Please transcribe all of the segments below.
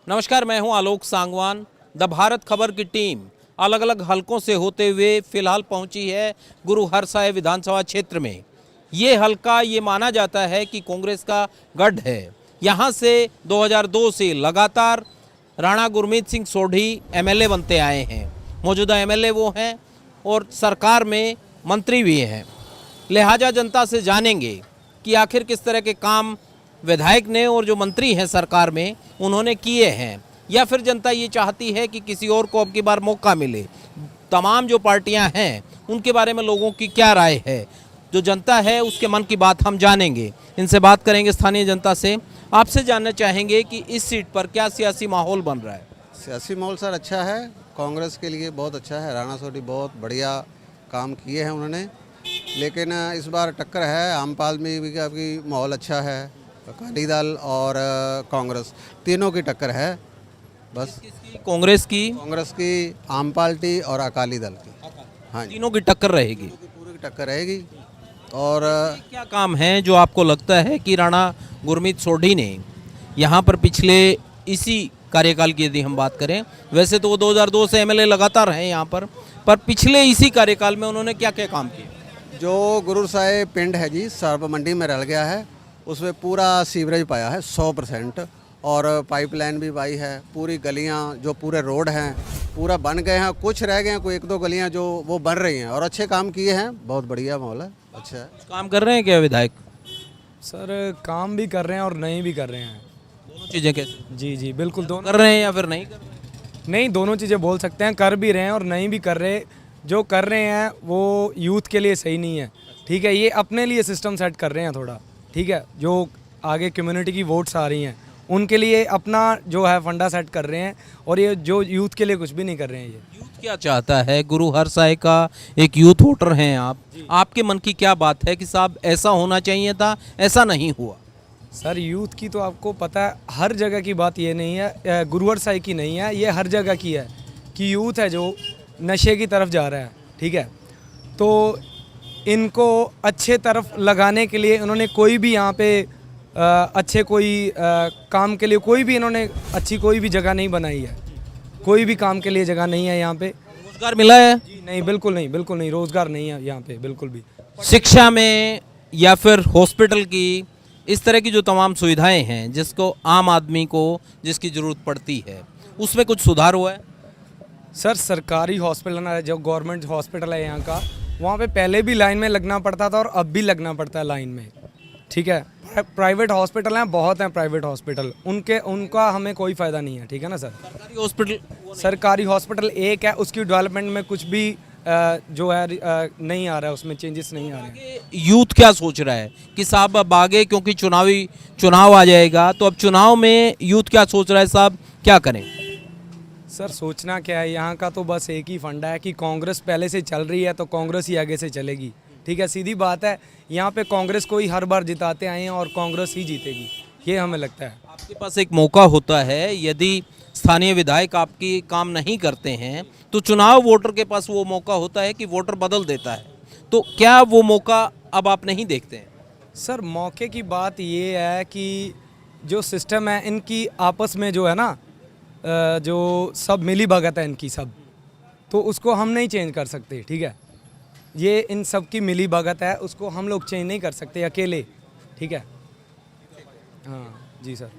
नमस्कार, मैं हूं आलोक सांगवान। द भारत खबर की टीम अलग अलग हलकों से होते हुए फिलहाल पहुंची है गुरु हरसाय विधानसभा क्षेत्र में। ये हलका ये माना जाता है कि कांग्रेस का गढ़ है। यहां से 2002 से लगातार राणा गुरमीत सिंह सोढ़ी एमएलए बनते आए हैं। मौजूदा एमएलए वो हैं और सरकार में मंत्री भी हैं। लिहाजा जनता से जानेंगे कि आखिर किस तरह के काम विधायक ने और जो मंत्री हैं सरकार में उन्होंने किए हैं, या फिर जनता ये चाहती है कि किसी और को अब की बार मौका मिले। तमाम जो पार्टियां हैं उनके बारे में लोगों की क्या राय है, जो जनता है उसके मन की बात हम जानेंगे। इनसे बात करेंगे स्थानीय जनता से। आपसे जानना चाहेंगे कि इस सीट पर क्या सियासी माहौल बन रहा है। सियासी माहौल सर अच्छा है, कांग्रेस के लिए बहुत अच्छा है। राणा सोढ़ी बहुत बढ़िया काम किए हैं उन्होंने, लेकिन इस बार टक्कर है। आमपाल में भी काफ़ी माहौल अच्छा है। अकाली दल और कांग्रेस तीनों की टक्कर है। बस कांग्रेस की, आम पार्टी और अकाली दल की, हाँ जी, तीनों की टक्कर रहेगी। पूरी की टक्कर रहेगी। और क्या काम है जो आपको लगता है कि राणा गुरमीत सोढ़ी ने यहाँ पर पिछले इसी कार्यकाल की यदि हम बात करें, वैसे तो वो 2002 से एमएलए लगातार हैं यहाँ पर पिछले इसी कार्यकाल में उन्होंने क्या क्या काम किए? जो गुरु साहिब पिंड है जी, सर्व मंडी में रल गया है, उसमें पूरा सीवरेज पाया है 100%, और पाइपलाइन भी पाई है। पूरी गलियां जो पूरे रोड हैं पूरा बन गए हैं, कुछ रह गए हैं, कोई एक दो गलियां जो वो बन रही हैं, और अच्छे काम किए हैं। बहुत बढ़िया माहौल है, अच्छा है। काम कर रहे हैं क्या विधायक? सर काम भी कर रहे हैं और नहीं भी कर रहे हैं। दोनों चीज़ें कैसे? जी जी बिल्कुल, दोनों कर रहे हैं या फिर नहीं कर रहे? नहीं, दोनों चीज़ें बोल सकते हैं। कर भी रहे हैं और नहीं भी कर रहे। जो कर रहे हैं वो यूथ के लिए सही नहीं है, ठीक है। ये अपने लिए सिस्टम सेट कर रहे हैं थोड़ा, ठीक है। जो आगे कम्युनिटी की वोट्स आ रही हैं उनके लिए अपना जो है फंडा सेट कर रहे हैं, और ये जो यूथ के लिए कुछ भी नहीं कर रहे हैं। ये यूथ क्या चाहता है? गुरु हरसाय का एक यूथ वोटर हैं आप, आपके मन की क्या बात है कि साहब ऐसा होना चाहिए था, ऐसा नहीं हुआ? सर यूथ की तो आपको पता है, हर जगह की बात ये नहीं है, गुरु हरसाय की नहीं है, ये हर जगह की है कि यूथ है जो नशे की तरफ जा रहा है, ठीक है। तो इनको अच्छे तरफ लगाने के लिए उन्होंने कोई भी यहाँ पे अच्छे कोई काम के लिए कोई भी इन्होंने अच्छी कोई भी जगह नहीं बनाई है। कोई भी काम के लिए जगह नहीं है यहाँ पे। रोजगार मिला है? जी नहीं, बिल्कुल नहीं, बिल्कुल नहीं, रोजगार नहीं है यहाँ पे बिल्कुल भी। शिक्षा में या फिर हॉस्पिटल की, इस तरह की जो तमाम सुविधाएं हैं जिसको आम आदमी को जिसकी ज़रूरत पड़ती है, उसमें कुछ सुधार हुआ है? सर सरकारी हॉस्पिटल है, जो गवर्नमेंट हॉस्पिटल है यहाँ का, वहाँ पे पहले भी लाइन में लगना पड़ता था और अब भी लगना पड़ता है लाइन में, ठीक है। प्राइवेट हॉस्पिटल हैं, बहुत हैं प्राइवेट हॉस्पिटल, उनका हमें कोई फ़ायदा नहीं है, ठीक है ना सर। सरकारी हॉस्पिटल एक है, उसकी डेवलपमेंट में कुछ भी जो है नहीं आ रहा है, उसमें चेंजेस नहीं आ रहे हैं। यूथ क्या सोच रहा है कि साहब अब आगे क्योंकि चुनाव आ जाएगा, तो अब चुनाव में यूथ क्या सोच रहा है साहब, क्या करें? सर सोचना क्या है, यहाँ का तो बस एक ही फंडा है कि कांग्रेस पहले से चल रही है तो कांग्रेस ही आगे से चलेगी, ठीक है। सीधी बात है, यहाँ पे कांग्रेस को ही हर बार जिताते आए हैं और कांग्रेस ही जीतेगी, ये हमें लगता है। आपके पास एक मौका होता है, यदि स्थानीय विधायक आपकी काम नहीं करते हैं तो चुनाव वोटर के पास वो मौका होता है कि वोटर बदल देता है, तो क्या वो मौका अब आप नहीं देखते हैं? सर मौके की बात ये है कि जो सिस्टम है इनकी आपस में जो है ना, जो सब मिली भगत है इनकी सब, तो उसको हम नहीं चेंज कर सकते, ठीक है। ये इन सब की मिली भगत है, उसको हम लोग चेंज नहीं कर सकते अकेले, ठीक है। हाँ जी सर।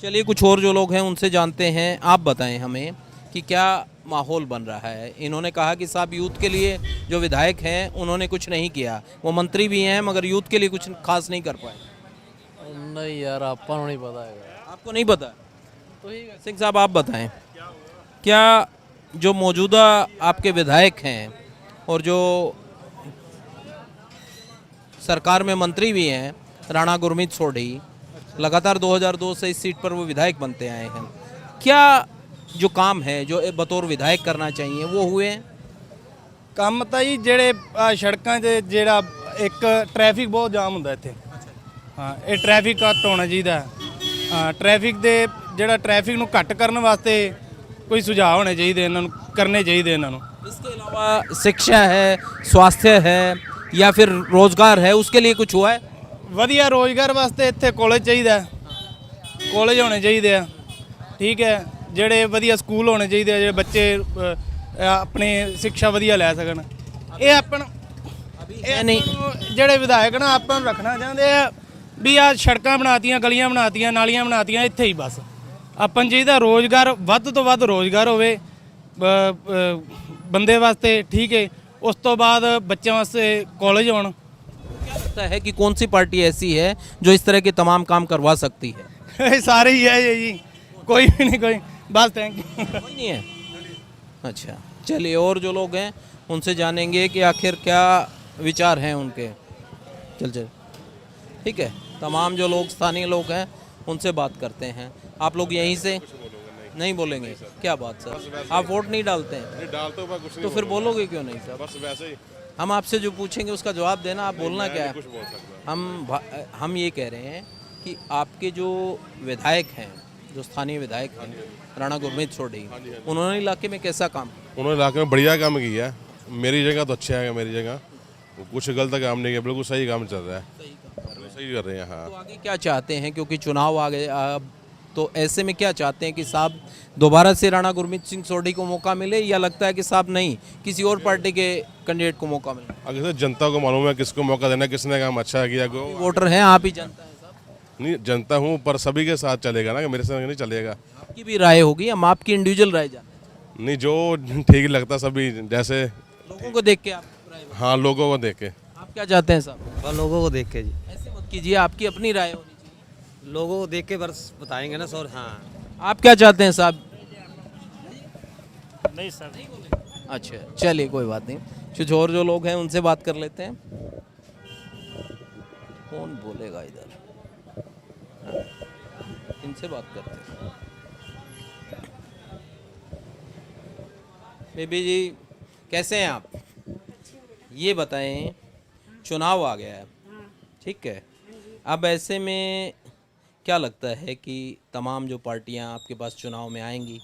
चलिए कुछ और जो लोग हैं उनसे जानते हैं। आप बताएं हमें कि क्या माहौल बन रहा है। इन्होंने कहा कि साहब यूथ के लिए जो विधायक हैं उन्होंने कुछ नहीं किया, वो मंत्री भी हैं मगर यूथ के लिए कुछ खास नहीं कर पाए। नहीं यार, आपको नहीं पता है। आपको नहीं पता? तो सिंह साहब आप बताएं, क्या जो मौजूदा आपके विधायक हैं और जो सरकार में मंत्री भी हैं राणा गुरमीत सोढ़ी, लगातार 2002 से इस सीट पर वो विधायक बनते आए हैं, क्या जो काम है जो बतौर विधायक करना चाहिए वो हुए हैं? ਕੰਮ ਤਾਂ ਜੀ ਜਿਹੜੇ ਸੜਕਾਂ 'ਤੇ ਜਿਹੜਾ ਇੱਕ ਟ੍ਰੈਫਿਕ ਬਹੁਤ ਜਾਮ ਹੁੰਦਾ ਇੱਥੇ। ਹਾਂ, ਇਹ ਟ੍ਰੈਫਿਕ ਘੱਟ ਹੋਣਾ ਚਾਹੀਦਾ। ਹਾਂ, ਟ੍ਰੈਫਿਕ ਦੇ ਜਿਹੜਾ ਟ੍ਰੈਫਿਕ ਨੂੰ ਘੱਟ ਕਰਨ ਵਾਸਤੇ ਕੋਈ ਸੁਝਾਅ ਹੋਣੇ ਚਾਹੀਦੇ, ਇਹਨਾਂ ਨੂੰ ਕਰਨੇ ਚਾਹੀਦੇ ਇਹਨਾਂ ਨੂੰ। इसके अलावा शिक्षा है, स्वास्थ्य है या फिर रोजगार है, उसके लिए कुछ हुआ है? ਵਧੀਆ ਰੋਜ਼ਗਾਰ ਵਾਸਤੇ ਇੱਥੇ ਕਾਲਜ ਚਾਹੀਦਾ, ਕਾਲਜ ਹੋਣੇ ਚਾਹੀਦੇ ਆ। ਠੀਕ ਹੈ, ਜਿਹੜੇ ਵਧੀਆ ਸਕੂਲ ਹੋਣੇ ਚਾਹੀਦੇ ਆ, ਜਿਹੜੇ ਬੱਚੇ ਆਪਣੇ ਸਿੱਖਿਆ ਵਧੀਆ ਲੈ ਸਕਣ। ਇਹ ਆਪਣਾ ਜਿਹੜੇ ਵਿਧਾਇਕ ਨਾ ਆਪਾਂ ਨੂੰ ਰੱਖਣਾ ਚਾਹੁੰਦੇ ਆ ਵੀ ਆ ਸੜਕਾਂ ਬਣਾਤੀਆਂ, ਗਲੀਆਂ ਬਣਾਤੀਆਂ, ਨਾਲੀਆਂ ਬਣਾਤੀਆਂ, ਇੱਥੇ ਹੀ ਬਸ ਆਪਾਂ ਨੂੰ ਚਾਹੀਦਾ ਰੋਜ਼ਗਾਰ, ਵੱਧ ਤੋਂ ਵੱਧ ਰੋਜ਼ਗਾਰ ਹੋਵੇ ਬੰਦੇ ਵਾਸਤੇ, ਠੀਕ ਹੈ। ਉਸ ਤੋਂ ਬਾਅਦ ਬੱਚਿਆਂ ਵਾਸਤੇ ਕਾਲਜ ਹੋਣ। क्या लगता है कि कौन सी पार्टी ऐसी है जो इस तरह के तमाम काम करवा सकती है? सारे ही है ये जी, कोई भी नहीं, कोई बस थैंक यू। कोई नहीं है। अच्छा, चलिए और जो लोग हैं उनसे जानेंगे कि आखिर क्या विचार हैं उनके। चल ठीक है, तमाम जो लोग स्थानीय लोग हैं उनसे बात करते हैं। आप लोग यहीं से नहीं बोलेंगे? क्या बात सर, आप वोट नहीं डालते हैं? नहीं डालते हो, मैं कुछ नहीं तो फिर बोलोगे क्यों नहीं सर? बस वैसे ही हम आपसे जो पूछेंगे उसका जवाब देना, आप बोलना क्या कुछ है। बोल सकता हम ये कह रहे हैं कि आपके जो विधायक हैं, जो स्थानीय विधायक हैं राणा गुरमीत सोढी, उन्होंने इलाके में कैसा काम? उन्होंने इलाके में बढ़िया काम किया है। मेरी जगह तो अच्छा है, मेरी जगह कुछ गलत काम नहीं किया, बिल्कुल सही काम चल रहा है, सही कर रहे हैं। हाँ, तो आगे क्या चाहते हैं, क्योंकि चुनाव आ गए अब, तो ऐसे में क्या चाहते हैं कि साहब दोबारा से राणा गुरमीत सिंह सोढी को मौका मिले, या लगता है कि साहब नहीं किसी और पार्टी के कैंडिडेट को मौका मिले? अगर से जनता को मालूम है किसको मौका देना, किसने काम अच्छा किया को। वोटर हैं आप ही, जनता है साहब? नहीं जनता हूँ, पर सभी के साथ चलेगा ना, कि मेरे साथ नहीं चलेगा। आपकी भी राय होगी, हम आपकी इंडिविजुअल राय जानते नहीं, जो ठीक लगता सभी, जैसे हैं। लोगों को देख के आप राय, हाँ लोगों को देख के। आप क्या चाहते हैं साहब? लोगों को देख के जी, ऐसे मत कीजिए, आपकी अपनी राय होनी चाहिए। लोगों को देख के बस बताएंगे ना सर। हाँ, आप क्या चाहते हैं साहब? नहीं सर, अच्छा, चलिए कोई बात नहीं, कुछ और जो लोग हैं उनसे बात कर लेते हैं। कौन बोलेगा इधर? हाँ, इनसे बात करते हैं। बेबी जी कैसे हैं आप? ये बताएं, चुनाव आ गया है, ठीक है, अब ऐसे में क्या लगता है कि तमाम जो पार्टियां आपके पास चुनाव में आएंगी,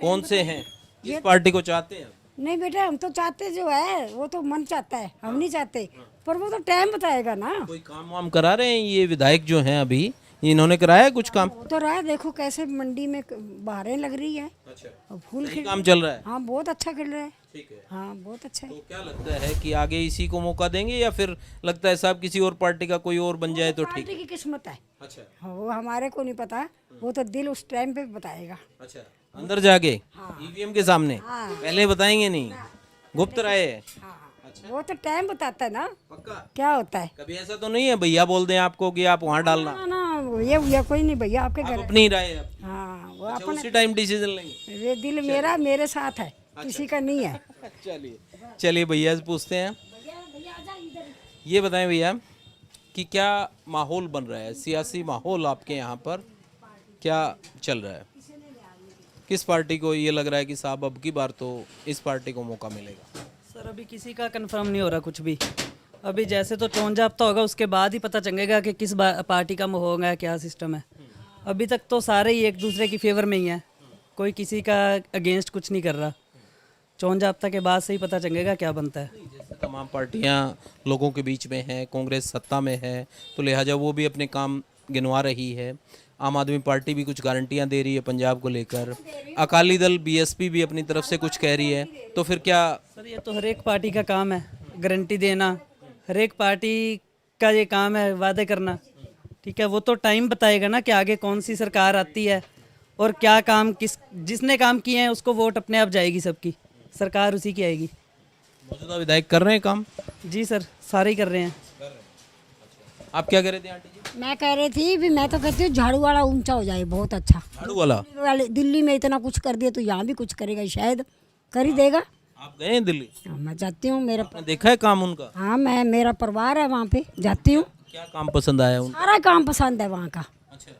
कौन से हैं, किस पार्टी को चाहते हैं? नहीं बेटा, हम तो चाहते जो है वो तो मन चाहता है, हम नहीं चाहते, पर वो तो टाइम बताएगा ना। कोई काम वाम करा रहे हैं ये विधायक जो हैं अभी, इन्होंने कराया है कुछ काम? वो तो रहा है, देखो कैसे मंडी में बहारें लग रही है अच्छा, और फूल सही खिल, काम चल रहा है। हाँ बहुत अच्छा खिल रहा है। ठीक है, हाँ बहुत अच्छा है। तो क्या लगता है कि आगे इसी को मौका देंगे, या फिर लगता है साहब किसी और पार्टी का कोई और बन जाए तो ठीक पार्टी है? की किस्मत है, अच्छा हाँ, वो हमारे को नहीं पता, वो तो दिल उस टाइम पे बताएगा। अच्छा, अंदर जाके ईवीएम के सामने पहले बताएंगे नहीं, गुप्त राय है। हाँ वो तो टाइम बताता है ना पक्का? क्या होता है। कभी ऐसा तो नहीं है भैया बोल दें आपको कि आप वहाँ डालना? ना ना, ये कोई नहीं भैया, आपके आप घर। अपनी राय है आपकी। हाँ वो अच्छा, अपने, उसी टाइम डिसीजन लेंगे। ये दिल मेरा मेरे साथ है, किसी का नहीं है। चलिए चलिए भैया से पूछते हैं। ये बताएं भैया कि क्या माहौल बन रहा है, सियासी माहौल आपके यहाँ पर क्या चल रहा है? किस पार्टी को ये लग रहा है कि साहब अब की बार तो इस पार्टी को मौका मिलेगा? सर अभी किसी का कंफर्म नहीं हो रहा कुछ भी। अभी जैसे तो चोन जाब्ता होगा, उसके बाद ही पता चलेगा कि किस पार्टी का होगा, क्या सिस्टम है। अभी तक तो सारे ही एक दूसरे की फेवर में ही हैं, कोई किसी का अगेंस्ट कुछ नहीं कर रहा। चोन जाब्ता के बाद से ही पता चलेगा क्या बनता है। जैसे तमाम पार्टियां लोगों के बीच में हैं, कांग्रेस सत्ता में है, तो लिहाजा वो भी अपने काम गिनवा रही है। आम आदमी पार्टी भी कुछ गारंटियां दे रही है पंजाब को लेकर, अकाली दल बीएसपी भी अपनी तरफ से कुछ कह रही है, तो फिर क्या? सर ये तो हर एक पार्टी का काम है गारंटी देना, हर एक पार्टी का ये काम है वादे करना, ठीक है। वो तो टाइम बताएगा ना कि आगे कौन सी सरकार आती है और क्या काम, जिसने काम किए हैं उसको वोट अपने आप जाएगी, सबकी सरकार उसी की आएगी। मौजूदा विधायक कर रहे हैं काम? जी सर, सारे ही कर रहे हैं। आप क्या कह रहे थे आंटी जी? मैं कह रही थी भी, मैं तो कहती हूँ झाड़ू वाला ऊंचा हो जाए, बहुत अच्छा। झाड़ू वाला दिल्ली में इतना कुछ कर दिया तो यहाँ भी कुछ करेगा, शायद कर ही देगा। आप गए हैं दिल्ली? हाँ, मैं जाती हूँ, मेरा आपने देखा है काम उनका? हाँ मैं, मेरा परिवार है वहाँ पे, जाती हूँ। क्या काम पसंद आया उनको? सारा काम पसंद है वहाँ का। अच्छा,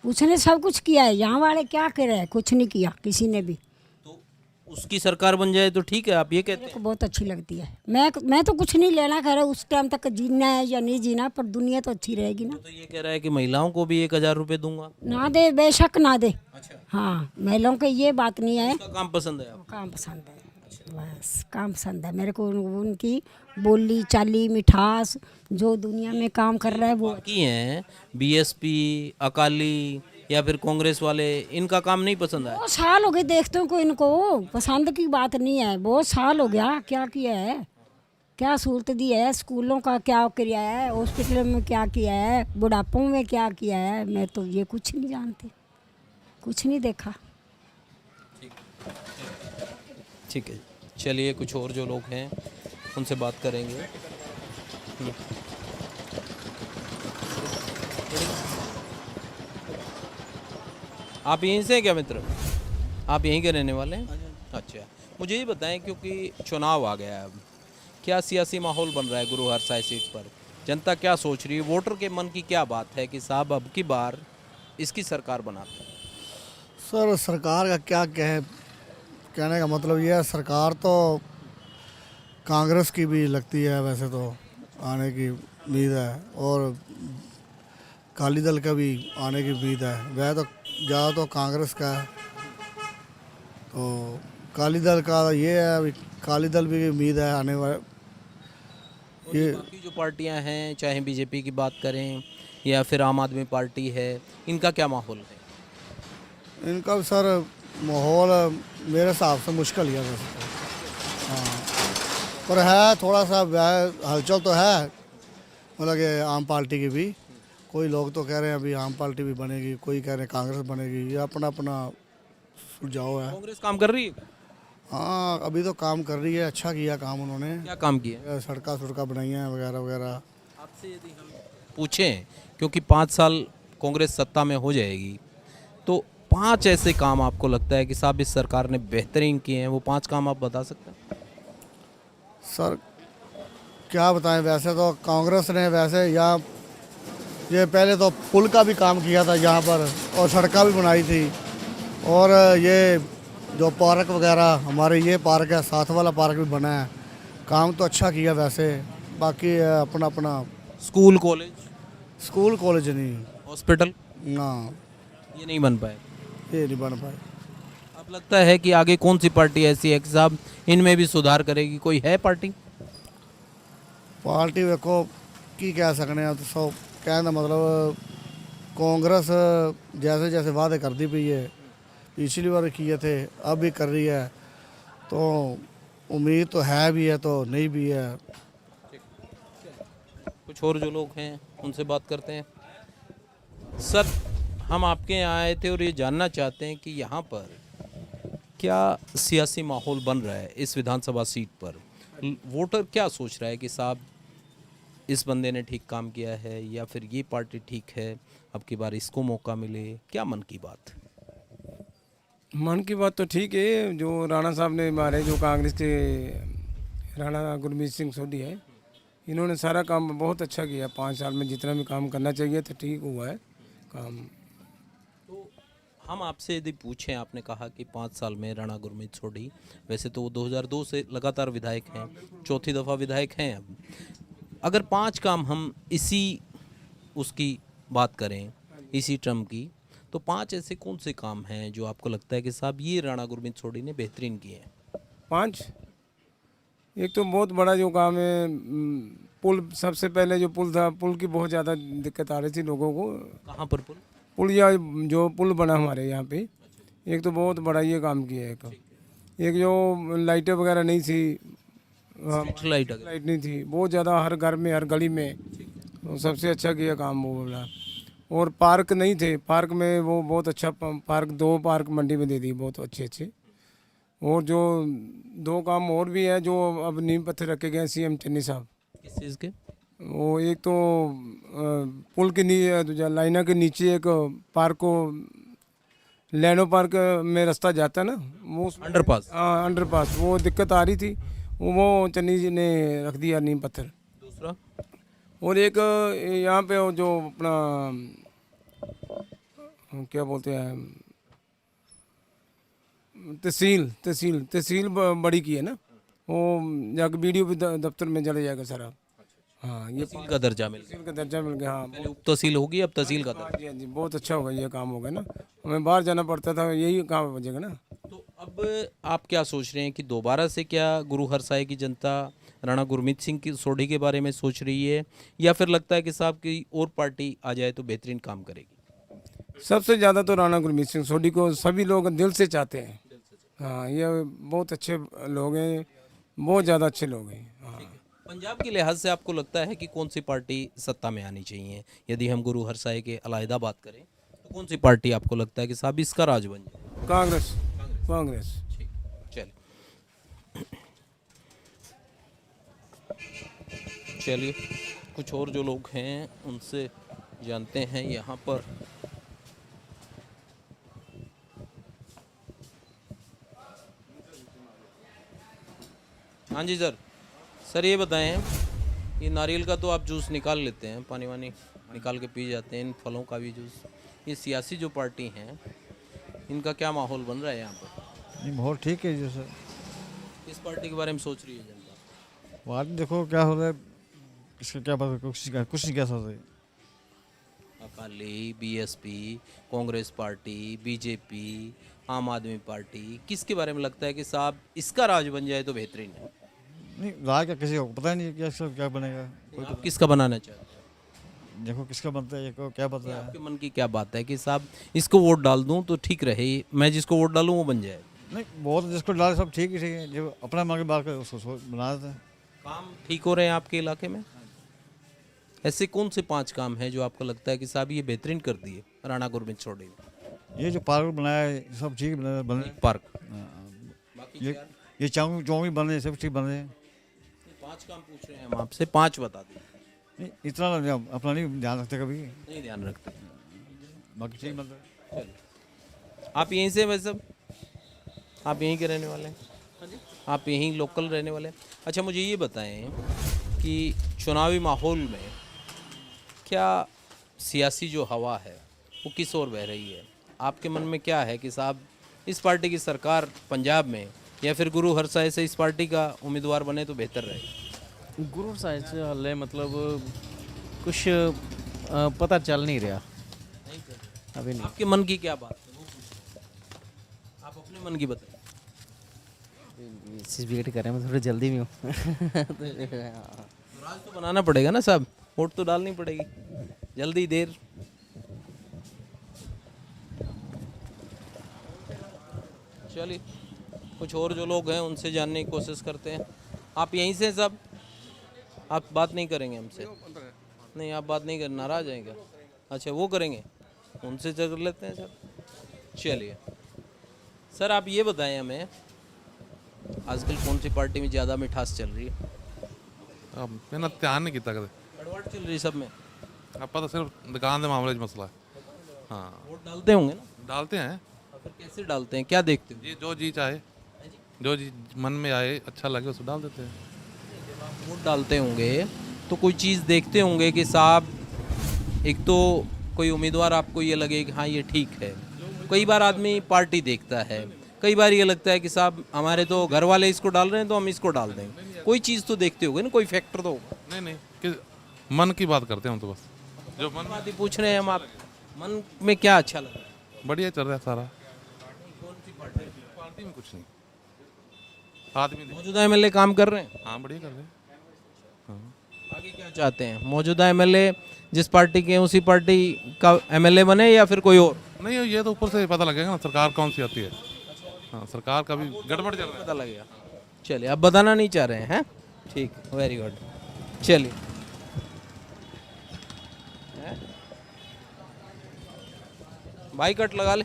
उसने सब कुछ किया है, यहाँ वाले क्या करे हैं, कुछ नहीं किया किसी ने भी। तो उसकी सरकार बन जाए तो ठीक है, आप ये कहते मेरे हैं? को बहुत अच्छी लगती है। मैं तो कुछ नहीं लेना कह रहा, उस टाइम तक जीना है या नहीं जीना, पर दुनिया तो अच्छी रहेगी ना। तो ये कह रहा है कि महिलाओं को भी 1000 रुपये दूंगा। ना दे, बेशक ना दे। अच्छा, हाँ महिलाओं को ये बात नहीं है, उसका काम पसंद है आपको? काम पसंद है, बस काम पसंद है मेरे को। उनकी बोली चाली मिठास, जो दुनिया में काम कर रहा है वो। बाकी हैं बीएसपी, अकाली, या फिर कांग्रेस वाले, इनका काम नहीं पसंद आया? बहुत साल हो गए देखते को इनको, पसंद की बात नहीं है, बहुत साल हो गया। क्या किया है, क्या सहूलत दी है, स्कूलों का क्या किया है, हॉस्पिटल में क्या किया है, बुढ़ापों में क्या किया है, मैं तो ये कुछ नहीं जानती, कुछ नहीं देखा। ठीक है, चलिए कुछ और जो लोग हैं उनसे बात करेंगे। आप यहीं से हैं क्या मित्र? आप यहीं के रहने वाले हैं? अच्छा, मुझे ये बताएं, क्योंकि चुनाव आ गया है अब, क्या सियासी माहौल बन रहा है गुरु हरसाय सीट पर? जनता क्या सोच रही है, वोटर के मन की क्या बात है कि साहब अब की बार इसकी सरकार बनाते हैं? सर सरकार का क्या कहने का मतलब ये है, सरकार तो कांग्रेस की भी लगती है वैसे तो आने की उम्मीद है, और अकाली दल का भी आने की उम्मीद है। वह तो ज़्यादा तो कांग्रेस का है, तो अकाली दल का ये है, अभी अकाली दल भी उम्मीद है आने वाले। ये बाकी जो पार्टियां हैं, चाहे बीजेपी की बात करें या फिर आम आदमी पार्टी है, इनका क्या माहौल है? इनका भी सर माहौल मेरे हिसाब से मुश्किल ही है वैसे तो, हाँ, पर है थोड़ा सा हलचल तो है, मतलब कि आम पार्टी की भी। कोई लोग तो कह रहे हैं अभी आम पार्टी भी बनेगी, कोई कह रहे हैं कांग्रेस बनेगी, ये अपना अपना सुझाव है। कांग्रेस काम कर रही है? हाँ अभी तो काम कर रही है, अच्छा किया काम उन्होंने, क्या काम किया? सड़का बनाई हैं वगैरह वगैरह। आपसे यदि हम पूछें, क्योंकि 5 साल कांग्रेस सत्ता में हो जाएगी, तो 5 ऐसे काम आपको लगता है कि साहब इस सरकार ने बेहतरीन किए हैं, वो 5 काम आप बता सकते हैं? सर क्या बताएं, वैसे तो कांग्रेस ने वैसे यहाँ ये पहले तो पुल का भी काम किया था यहाँ पर, और सड़कें भी बनाई थी, और ये जो पार्क वगैरह हमारे ये पार्क है, साथ वाला पार्क भी बना है, काम तो अच्छा किया वैसे। बाकी अपना अपना स्कूल कॉलेज नहीं, हॉस्पिटल ना ये नहीं बन पाए। ये नहीं बन पाए। अब लगता है कि आगे कौन सी पार्टी ऐसी है कि साहब इनमें भी सुधार करेगी? कोई है पार्टी वेखो की कह सकते हैं, तो सौ कहने का मतलब कांग्रेस जैसे जैसे वादे करती पई है, पिछली बार किए थे, अब भी कर रही है, तो उम्मीद तो है भी है तो नहीं भी है। कुछ और जो लोग हैं उनसे बात करते हैं। सर, हम आपके यहाँ आए थे और ये जानना चाहते हैं कि यहाँ पर क्या सियासी माहौल बन रहा है इस विधानसभा सीट पर? वोटर क्या सोच रहा है कि साहब इस बंदे ने ठीक काम किया है या फिर ये पार्टी ठीक है, अब की बार इसको मौका मिले? क्या मन की बात? मन की बात तो ठीक है, जो राणा साहब ने हमारे जो कांग्रेस के राणा गुरमीत सिंह सोढ़ी है, इन्होंने सारा काम बहुत अच्छा किया। 5 साल में जितना भी काम करना चाहिए तो ठीक हुआ है काम। तो हम आपसे यदि पूछें, आपने कहा कि 5 साल में राणा गुरमीत सोढ़ी, वैसे तो वो 2002 से लगातार विधायक हैं, चौथी दफ़ा विधायक हैं अब, अगर 5 काम हम इसी उसकी बात करें, इसी टर्म की, तो 5 ऐसे कौन से काम हैं जो आपको लगता है कि साहब ये राणा गुरमीत सोढ़ी ने बेहतरीन किए हैं? 5, एक तो बहुत बड़ा जो काम है, पुल, सबसे पहले जो पुल था, पुल की बहुत ज़्यादा दिक्कत आ रही थी लोगों को। कहाँ पर पुल या जो पुल बना हमारे यहाँ पे, एक तो बहुत बड़ा ये काम किया है। एक जो लाइटें वगैरह नहीं थी, लाइट नहीं थी, बहुत ज़्यादा हर घर में हर गली में, तो सबसे अच्छा किया काम वो बोला। और पार्क नहीं थे, पार्क में वो बहुत अच्छा पार्क, 2 पार्क मंडी में दे दी, बहुत अच्छे। और जो 2 काम और भी है जो अब नींव पत्थर रखे गए सीएम चन्नी साहब। किस चीज़ के? वो एक तो पुल के नीचे, लाइना के नीचे एक पार्क को, लैनो पार्क में रास्ता जाता है ना, वो अंडरपास। हाँ अंडरपास, वो दिक्कत आ रही थी, वो चन्नी जी ने रख दिया नींव पत्थर। दूसरा? और एक यहाँ पे जो अपना क्या बोलते हैं, तहसील बड़ी की है ना, वो जाकर बीडीओ दफ्तर में चले जाएगा सारा। हाँ ये तहसील का दर्जा मिल गया। तहसील का दर्जा मिल गया। हाँ पहले उप तहसील होगी, अब तहसील का दर्जा। जी हाँ जी, बहुत अच्छा होगा ये काम होगा ना, हमें बाहर जाना पड़ता था, यही काम हो जाएगा ना। तो अब आप क्या सोच रहे हैं कि दोबारा से क्या गुरु हरसाय की जनता राणा गुरमीत सिंह की सोढ़ी के बारे में सोच रही है, या फिर लगता है कि साहब की और पार्टी आ जाए तो बेहतरीन काम करेगी? सबसे ज़्यादा तो राणा गुरमीत सिंह सोढी को सभी लोग दिल से चाहते हैं। हाँ, ये बहुत अच्छे लोग हैं, बहुत ज़्यादा अच्छे लोग हैं। हाँ। पंजाब के लिहाज से आपको लगता है कि कौन सी पार्टी सत्ता में आनी चाहिए? यदि हम गुरु हरसाय के अलहदा बात करें तो कौन सी पार्टी आपको लगता है कि साहब इसका राज बन जाए? कांग्रेस। कांग्रेस। चलिए कुछ और जो लोग हैं उनसे जानते हैं यहाँ पर। हाँ जी सर, सर ये बताएं, ये नारियल का तो आप जूस निकाल लेते हैं, पानी वानी निकाल के पी जाते हैं, इन फलों का भी जूस, ये सियासी जो पार्टी हैं इनका क्या माहौल बन रहा है यहाँ पर? नहीं माहौल ठीक है जी सर। किस पार्टी के बारे में सोच रही है जनता? बाद में देखो क्या हो रहा है, किसका क्या पता, कुछ नहीं कह सकते। Akali, BSP, Congress party, BJP, आम आदमी पार्टी, किसके बारे में लगता है कि साहब इसका राज बन जाए तो बेहतरीन है? नहीं राज का किसी को पता नहीं क्या सब क्या बनेगा। आप किसका बनाना चाहते हैं? देखो किसका बनता है, ये को क्या पता है। आपके मन की क्या बात है कि साहब इसको वोट डाल दूं तो ठीक रहे, मैं जिसको वोट डालूं वो बन जाए? नहीं बहुत जिसको डाले सब ठीक ही ठीक है, जो अपना मन की बात कर उसको बना देते हैं। काम ठीक हो रहे हैं आपके इलाके में? ऐसे कौन से 5 काम हैं जो आपको लगता है कि साहब ये बेहतरीन कर दिए राणा गुरमीत सोढी ने? ये जो पार्क बनाया है सब ठीक बने। पार्क, ये चौंगी बन रहे सब ठीक बन रहे हैं। 5 काम पूछ रहे हैं हम आपसे, 5 बता दिए। नहीं इतना अपना नहीं ध्यान रखते कभी, नहीं ध्यान रखते। बाकी ठीक बन रहा है। आप यहीं से वैसे आप यहीं के रहने वाले हैं? आप यहीं लोकल रहने वाले हैं? अच्छा मुझे ये बताएं कि चुनावी माहौल में क्या सियासी जो हवा है वो किस ओर बह रही है? आपके मन में क्या है कि साहब इस पार्टी की सरकार पंजाब में, या फिर गुरु हरसाय से इस पार्टी का उम्मीदवार बने तो बेहतर रहेगा? गुरु साहिब से हल्ले मतलब कुछ पता चल नहीं रहा अभी नहीं। आपके मन की क्या बात है? आप अपने मन की बताइए। वेट कर रहे हैं, मैं थोड़ी जल्दी में हूँ। राज तो बनाना पड़ेगा ना साहब, वोट तो डालनी पड़ेगी, जल्दी देर। चलिए कुछ और जो लोग हैं उनसे जानने की कोशिश करते हैं। आप यहीं से सब, आप बात नहीं करेंगे हमसे? नहीं आप बात नहीं कर, नाराज हैं क्या? अच्छा वो करेंगे, उनसे कर लेते हैं सर। चलिए सर आप ये बताएं हमें, आजकल कौन सी पार्टी में ज़्यादा मिठास चल रही है? अब मैंने ध्यान नहीं किया कदे। गड़बड़ चल रही सब में? अब पता सिर्फ दुकान के मामले में मसला है। हाँ वोट डालते होंगे ना? डालते हैं फिर कैसे डालते हैं, क्या देखते हो? जी, जो जी चाहे, जो जी मन में आए अच्छा लगे उसको डाल देते हैं। वोट डालते होंगे तो कोई चीज़ देखते होंगे कि साहब एक तो कोई उम्मीदवार आपको ये लगे कि हाँ ये ठीक है। कई बार आदमी पार्टी देखता है, कई बार ये लगता है कि साहब हमारे तो घर वाले इसको डाल रहे हैं तो हम इसको डाल देंगे। कोई चीज़ तो देखते होगे ना, कोई फैक्टर तो होगा। नहीं कि मन की बात करते हैं हम तो बस, जो मन बात ही पूछ रहे हैं हम। आप मन में क्या अच्छा लग रहा है? बढ़िया चल रहा है सारा। पार्टी में कुछ नहीं, आदमी मौजूदा एमएलए काम कर रहे हैं? हाँ बढ़िया कर रहे हैं। आगे क्या चाहते हैं? मौजूदा एमएलए जिस पार्टी के हैं उसी पार्टी का एमएलए बने या फिर कोई और? नहीं ये तो ऊपर से पता लगेगा ना सरकार कौन सी आती है। हाँ सरकार का भी गड़बड़ चल रहा है। पता लगेगा। चलिए आप बताना नहीं चाह रहे हैं? ठीक, वेरी गुड। चलिए भाई कट लगा ले।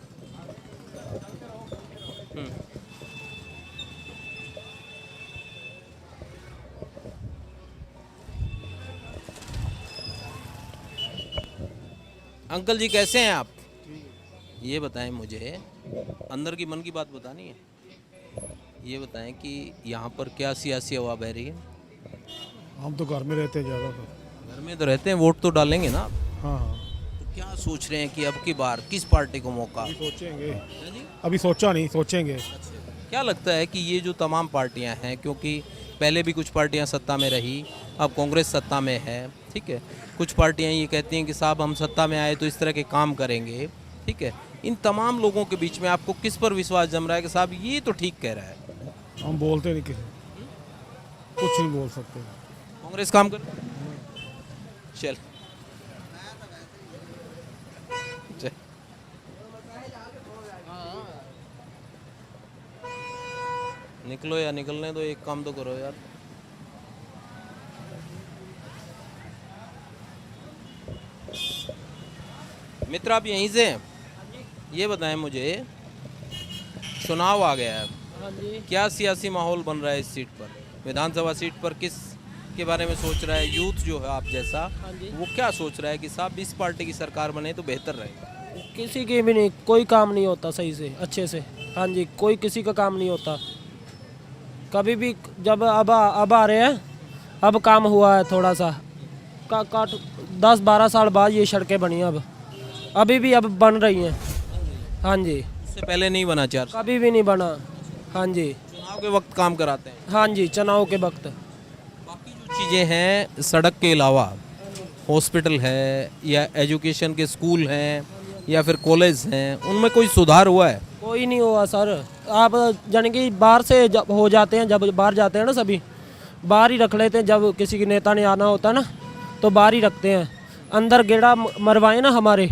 अंकल जी कैसे हैं आप? ये बताएं मुझे, अंदर की मन की बात बतानी है। ये बताएं कि यहाँ पर क्या सियासी हवा बह रही है? हम तो घर में रहते हैं ज़्यादा तो। घर में तो रहते हैं, वोट तो डालेंगे ना आप? हाँ हाँ तो क्या सोच रहे हैं कि अब की बार किस पार्टी को मौका? सोचेंगे, है जी? अभी सोचा नहीं, सोचेंगे। क्या लगता है कि ये जो तमाम पार्टियां हैं, क्योंकि पहले भी कुछ पार्टियां सत्ता में रही, अब कांग्रेस सत्ता में है, ठीक है, कुछ पार्टियां ये कहती हैं कि साहब हम सत्ता में आए तो इस तरह के काम करेंगे, ठीक है, इन तमाम लोगों के बीच में आपको किस पर विश्वास जम रहा है कि साहब ये तो ठीक कह रहा है? हम बोलते नहीं किसी, कुछ नहीं बोल सकते। कांग्रेस काम कर चल निकलो या निकलने दो, एक काम तो करो यार। मित्र आप यहीं से हैं? ये बताएं मुझे, चुनाव आ गया है, क्या सियासी माहौल बन रहा है इस सीट पर, विधानसभा सीट पर? किस के बारे में सोच रहा है यूथ जो है आप जैसा, वो क्या सोच रहा है कि साहब इस पार्टी की सरकार बने तो बेहतर रहेगा? किसी की भी नहीं, कोई काम नहीं होता सही से अच्छे से। हाँ जी, कोई किसी का काम नहीं होता कभी भी। जब अब आ रहे हैं, अब काम हुआ है थोड़ा सा, का 10-12 साल बाद ये सड़कें बनी, अब अभी भी अब बन रही हैं। हाँ जी, इससे पहले नहीं बना 4 साल? कभी भी नहीं बना। हाँ जी, चुनाव के वक्त काम कराते हैं। हाँ जी, चुनाव के वक्त। बाकी जो चीज़ें हैं सड़क के अलावा, हॉस्पिटल है या एजुकेशन के स्कूल हैं या फिर कॉलेज हैं, उनमें कोई सुधार हुआ है? कोई नहीं हुआ सर। आप यानी कि बाहर से जब हो जाते हैं, जब बाहर जाते हैं ना, सभी बाहर ही रख लेते हैं। जब किसी के नेता ने आना होता ना तो बाहर ही रखते हैं। अंदर गेड़ा मरवाए ना, हमारे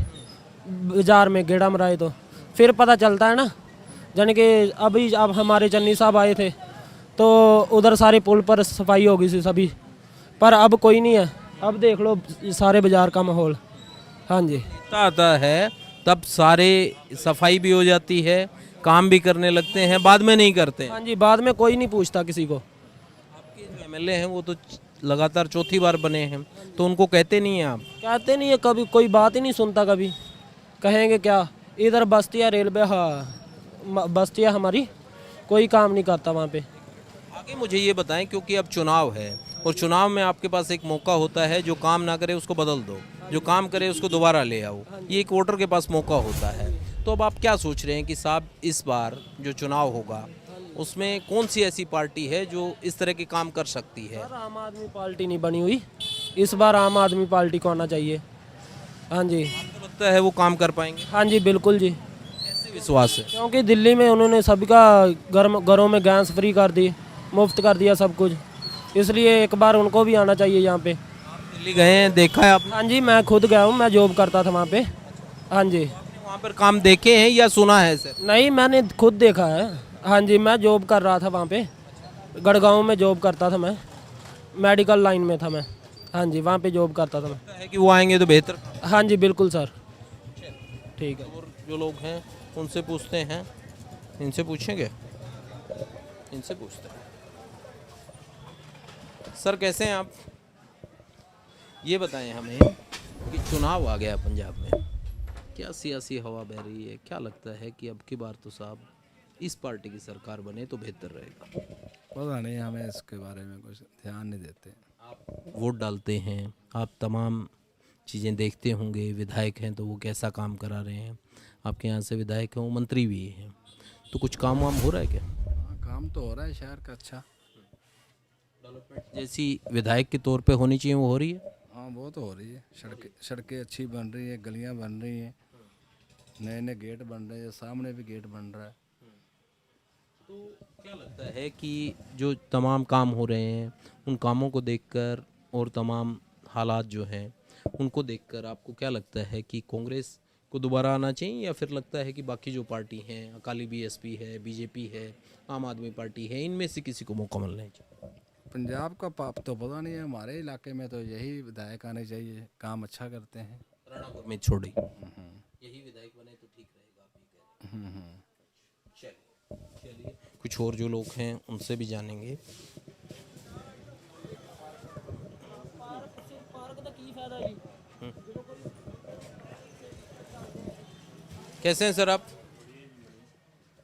बाजार में गेड़ा मराए तो फिर पता चलता है ना। यानी कि अभी अब हमारे चन्नी साहब आए थे तो उधर सारे पुल पर सफाई हो गई थी सभी, पर अब कोई नहीं है। अब देख लो सारे बाजार का माहौल। हाँ जी, आता है तब सारे सफाई भी हो जाती है, काम भी करने लगते हैं, बाद में नहीं करते हैं। हाँ जी, बाद में कोई नहीं पूछता किसी को। आपके जो एमएलए हैं वो तो लगातार चौथी बार बने हैं, तो उनको कहते नहीं हैं आप? कहते नहीं है, कभी कोई बात ही नहीं सुनता। कभी कहेंगे क्या, इधर बस्तियाँ रेलवे, हाँ बस्तियाँ हमारी, कोई काम नहीं करता वहाँ पे। आगे मुझे ये बताएं, क्योंकि अब चुनाव है और चुनाव में आपके पास एक मौका होता है, जो काम ना करे उसको बदल दो, जो काम करे उसको दोबारा ले आओ, ये एक वोटर के पास मौका होता है। तो अब आप क्या सोच रहे हैं कि साहब इस बार जो चुनाव होगा उसमें कौन सी ऐसी पार्टी है जो इस तरह के काम कर सकती है? आम आदमी पार्टी नहीं बनी हुई, इस बार आम आदमी पार्टी को आना चाहिए। हाँ जी, आपको लगता है वो काम कर पाएंगे? हाँ जी, बिल्कुल जी। कैसे विश्वास है? क्योंकि दिल्ली में उन्होंने सबका घरों में गैस फ्री कर दी, मुफ्त कर दिया सब कुछ, इसलिए एक बार उनको भी आना चाहिए यहाँ पे। आप दिल्ली गए हैं, देखा है आपने? हाँ जी, मैं खुद गया हूँ, मैं जॉब करता था वहाँ पे। हाँ जी, वहाँ पर काम देखे हैं या सुना है सर? नहीं, मैंने खुद देखा है। हाँ जी, मैं जॉब कर रहा था वहाँ पे, गढ़गांव में जॉब करता था मैं, मेडिकल लाइन में था मैं। हाँ जी, वहाँ पे जॉब करता था मैं। है कि वो आएंगे तो बेहतर? हाँ जी, बिल्कुल सर। ठीक है। और जो लोग हैं उनसे पूछते हैं, इनसे पूछेंगे, इनसे पूछते हैं। सर कैसे हैं आप? ये बताएं हमें कि चुनाव आ गया पंजाब में, क्या सियासी हवा बह रही है? क्या लगता है कि अब की बार तो साहब इस पार्टी की सरकार बने तो बेहतर रहेगा? पता नहीं, हमें इसके बारे में कुछ ध्यान नहीं देते। आप वोट डालते हैं, आप तमाम चीज़ें देखते होंगे, विधायक हैं तो वो कैसा काम करा रहे हैं, आपके यहाँ से विधायक हैं वो मंत्री भी हैं, तो कुछ काम वाम हो रहा है क्या? हाँ, काम तो हो रहा है शहर का अच्छा। डेवलपमेंट जैसी विधायक के तौर पे होनी चाहिए वो हो रही है? हाँ, वो तो हो रही है। सड़कें अच्छी बन रही है, गलियाँ बन रही हैं, नए नए गेट बन रहे हैं, सामने भी गेट बन रहा है। तो क्या लगता है कि जो तमाम काम हो रहे हैं उन कामों को देखकर और तमाम हालात जो हैं उनको देखकर आपको क्या लगता है कि कांग्रेस को दोबारा आना चाहिए, या फिर लगता है कि बाकी जो पार्टी हैं, अकाली बीएसपी है, बीजेपी है, आम आदमी पार्टी है, इनमें से किसी को मौका मिलना चाहिए? पंजाब का पाप तो पता नहीं है, हमारे इलाके में तो यही विधायक आने चाहिए, काम अच्छा करते हैं। राणा गुरमीत छोड़ी यही विधायक बने तो ठीक रहेगा, आप ये कह रहे हैं? चलिए कुछ और जो लोग हैं उनसे भी जानेंगे। कैसे हैं सर आप?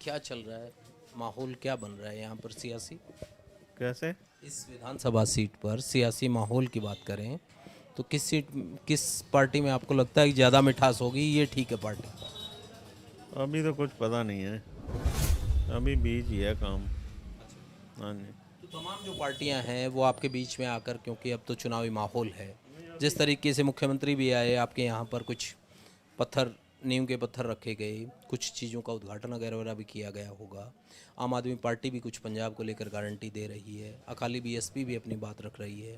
क्या चल रहा है, माहौल क्या बन रहा है यहाँ पर सियासी? कैसे? इस विधानसभा सीट पर सियासी माहौल की बात करें तो किस पार्टी में आपको लगता है कि ज़्यादा मिठास होगी, ये ठीक है पार्टी? अभी तो कुछ पता नहीं है, अभी बीच ही है काम। हाँ जी। तो तमाम जो पार्टियां हैं वो आपके बीच में आकर, क्योंकि अब तो चुनावी माहौल है, जिस तरीके से मुख्यमंत्री भी आए आपके यहाँ पर, कुछ नींव के पत्थर रखे गए, कुछ चीज़ों का उद्घाटन वगैरह भी किया गया होगा। आम आदमी पार्टी भी कुछ पंजाब को लेकर गारंटी दे रही है, अकाली बीएसपी भी अपनी बात रख रही है,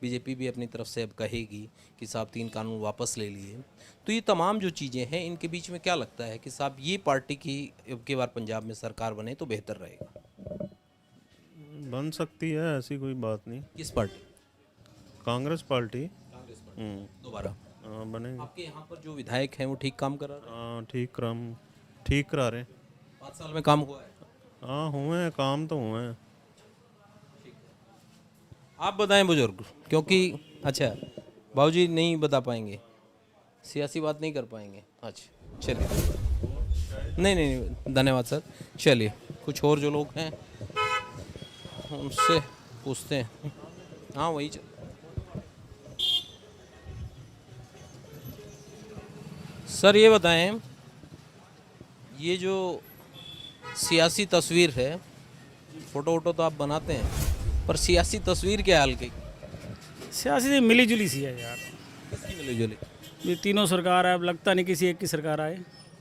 बीजेपी भी अपनी तरफ से अब कहेगी कि साहब 3 कानून वापस ले लिए। तो ये तमाम जो चीज़ें हैं इनके बीच में क्या लगता है कि साहब ये पार्टी की अब की बार पंजाब में सरकार बने तो बेहतर रहेगा? बन सकती है, ऐसी कोई बात नहीं। किस पार्टी? कांग्रेस पार्टी दोबारा बनेगी। आपके यहाँ पर जो विधायक हैं वो ठीक काम करा रहे हैं? हाँ, ठीक करा रहे हैं। 5 साल में काम हुआ है? हाँ, हुए हैं, काम तो हुए हैं। आप बताएं बुजुर्ग, क्योंकि अच्छा बाबूजी नहीं बता पाएंगे, सियासी बात नहीं कर पाएंगे। अच्छा चलिए, नहीं, धन्यवाद सर। चलिए कुछ और जो लोग हैं उनसे पूछते हैं। हाँ वही सर ये बताएं, ये जो सियासी तस्वीर है, फ़ोटो वोटो तो आप बनाते हैं, पर सियासी तस्वीर क्या हाल की? सियासी मिली जुली सी है यार, किसकी मिली-जुली? ये तीनों सरकार है, अब लगता नहीं किसी एक की सरकार आए।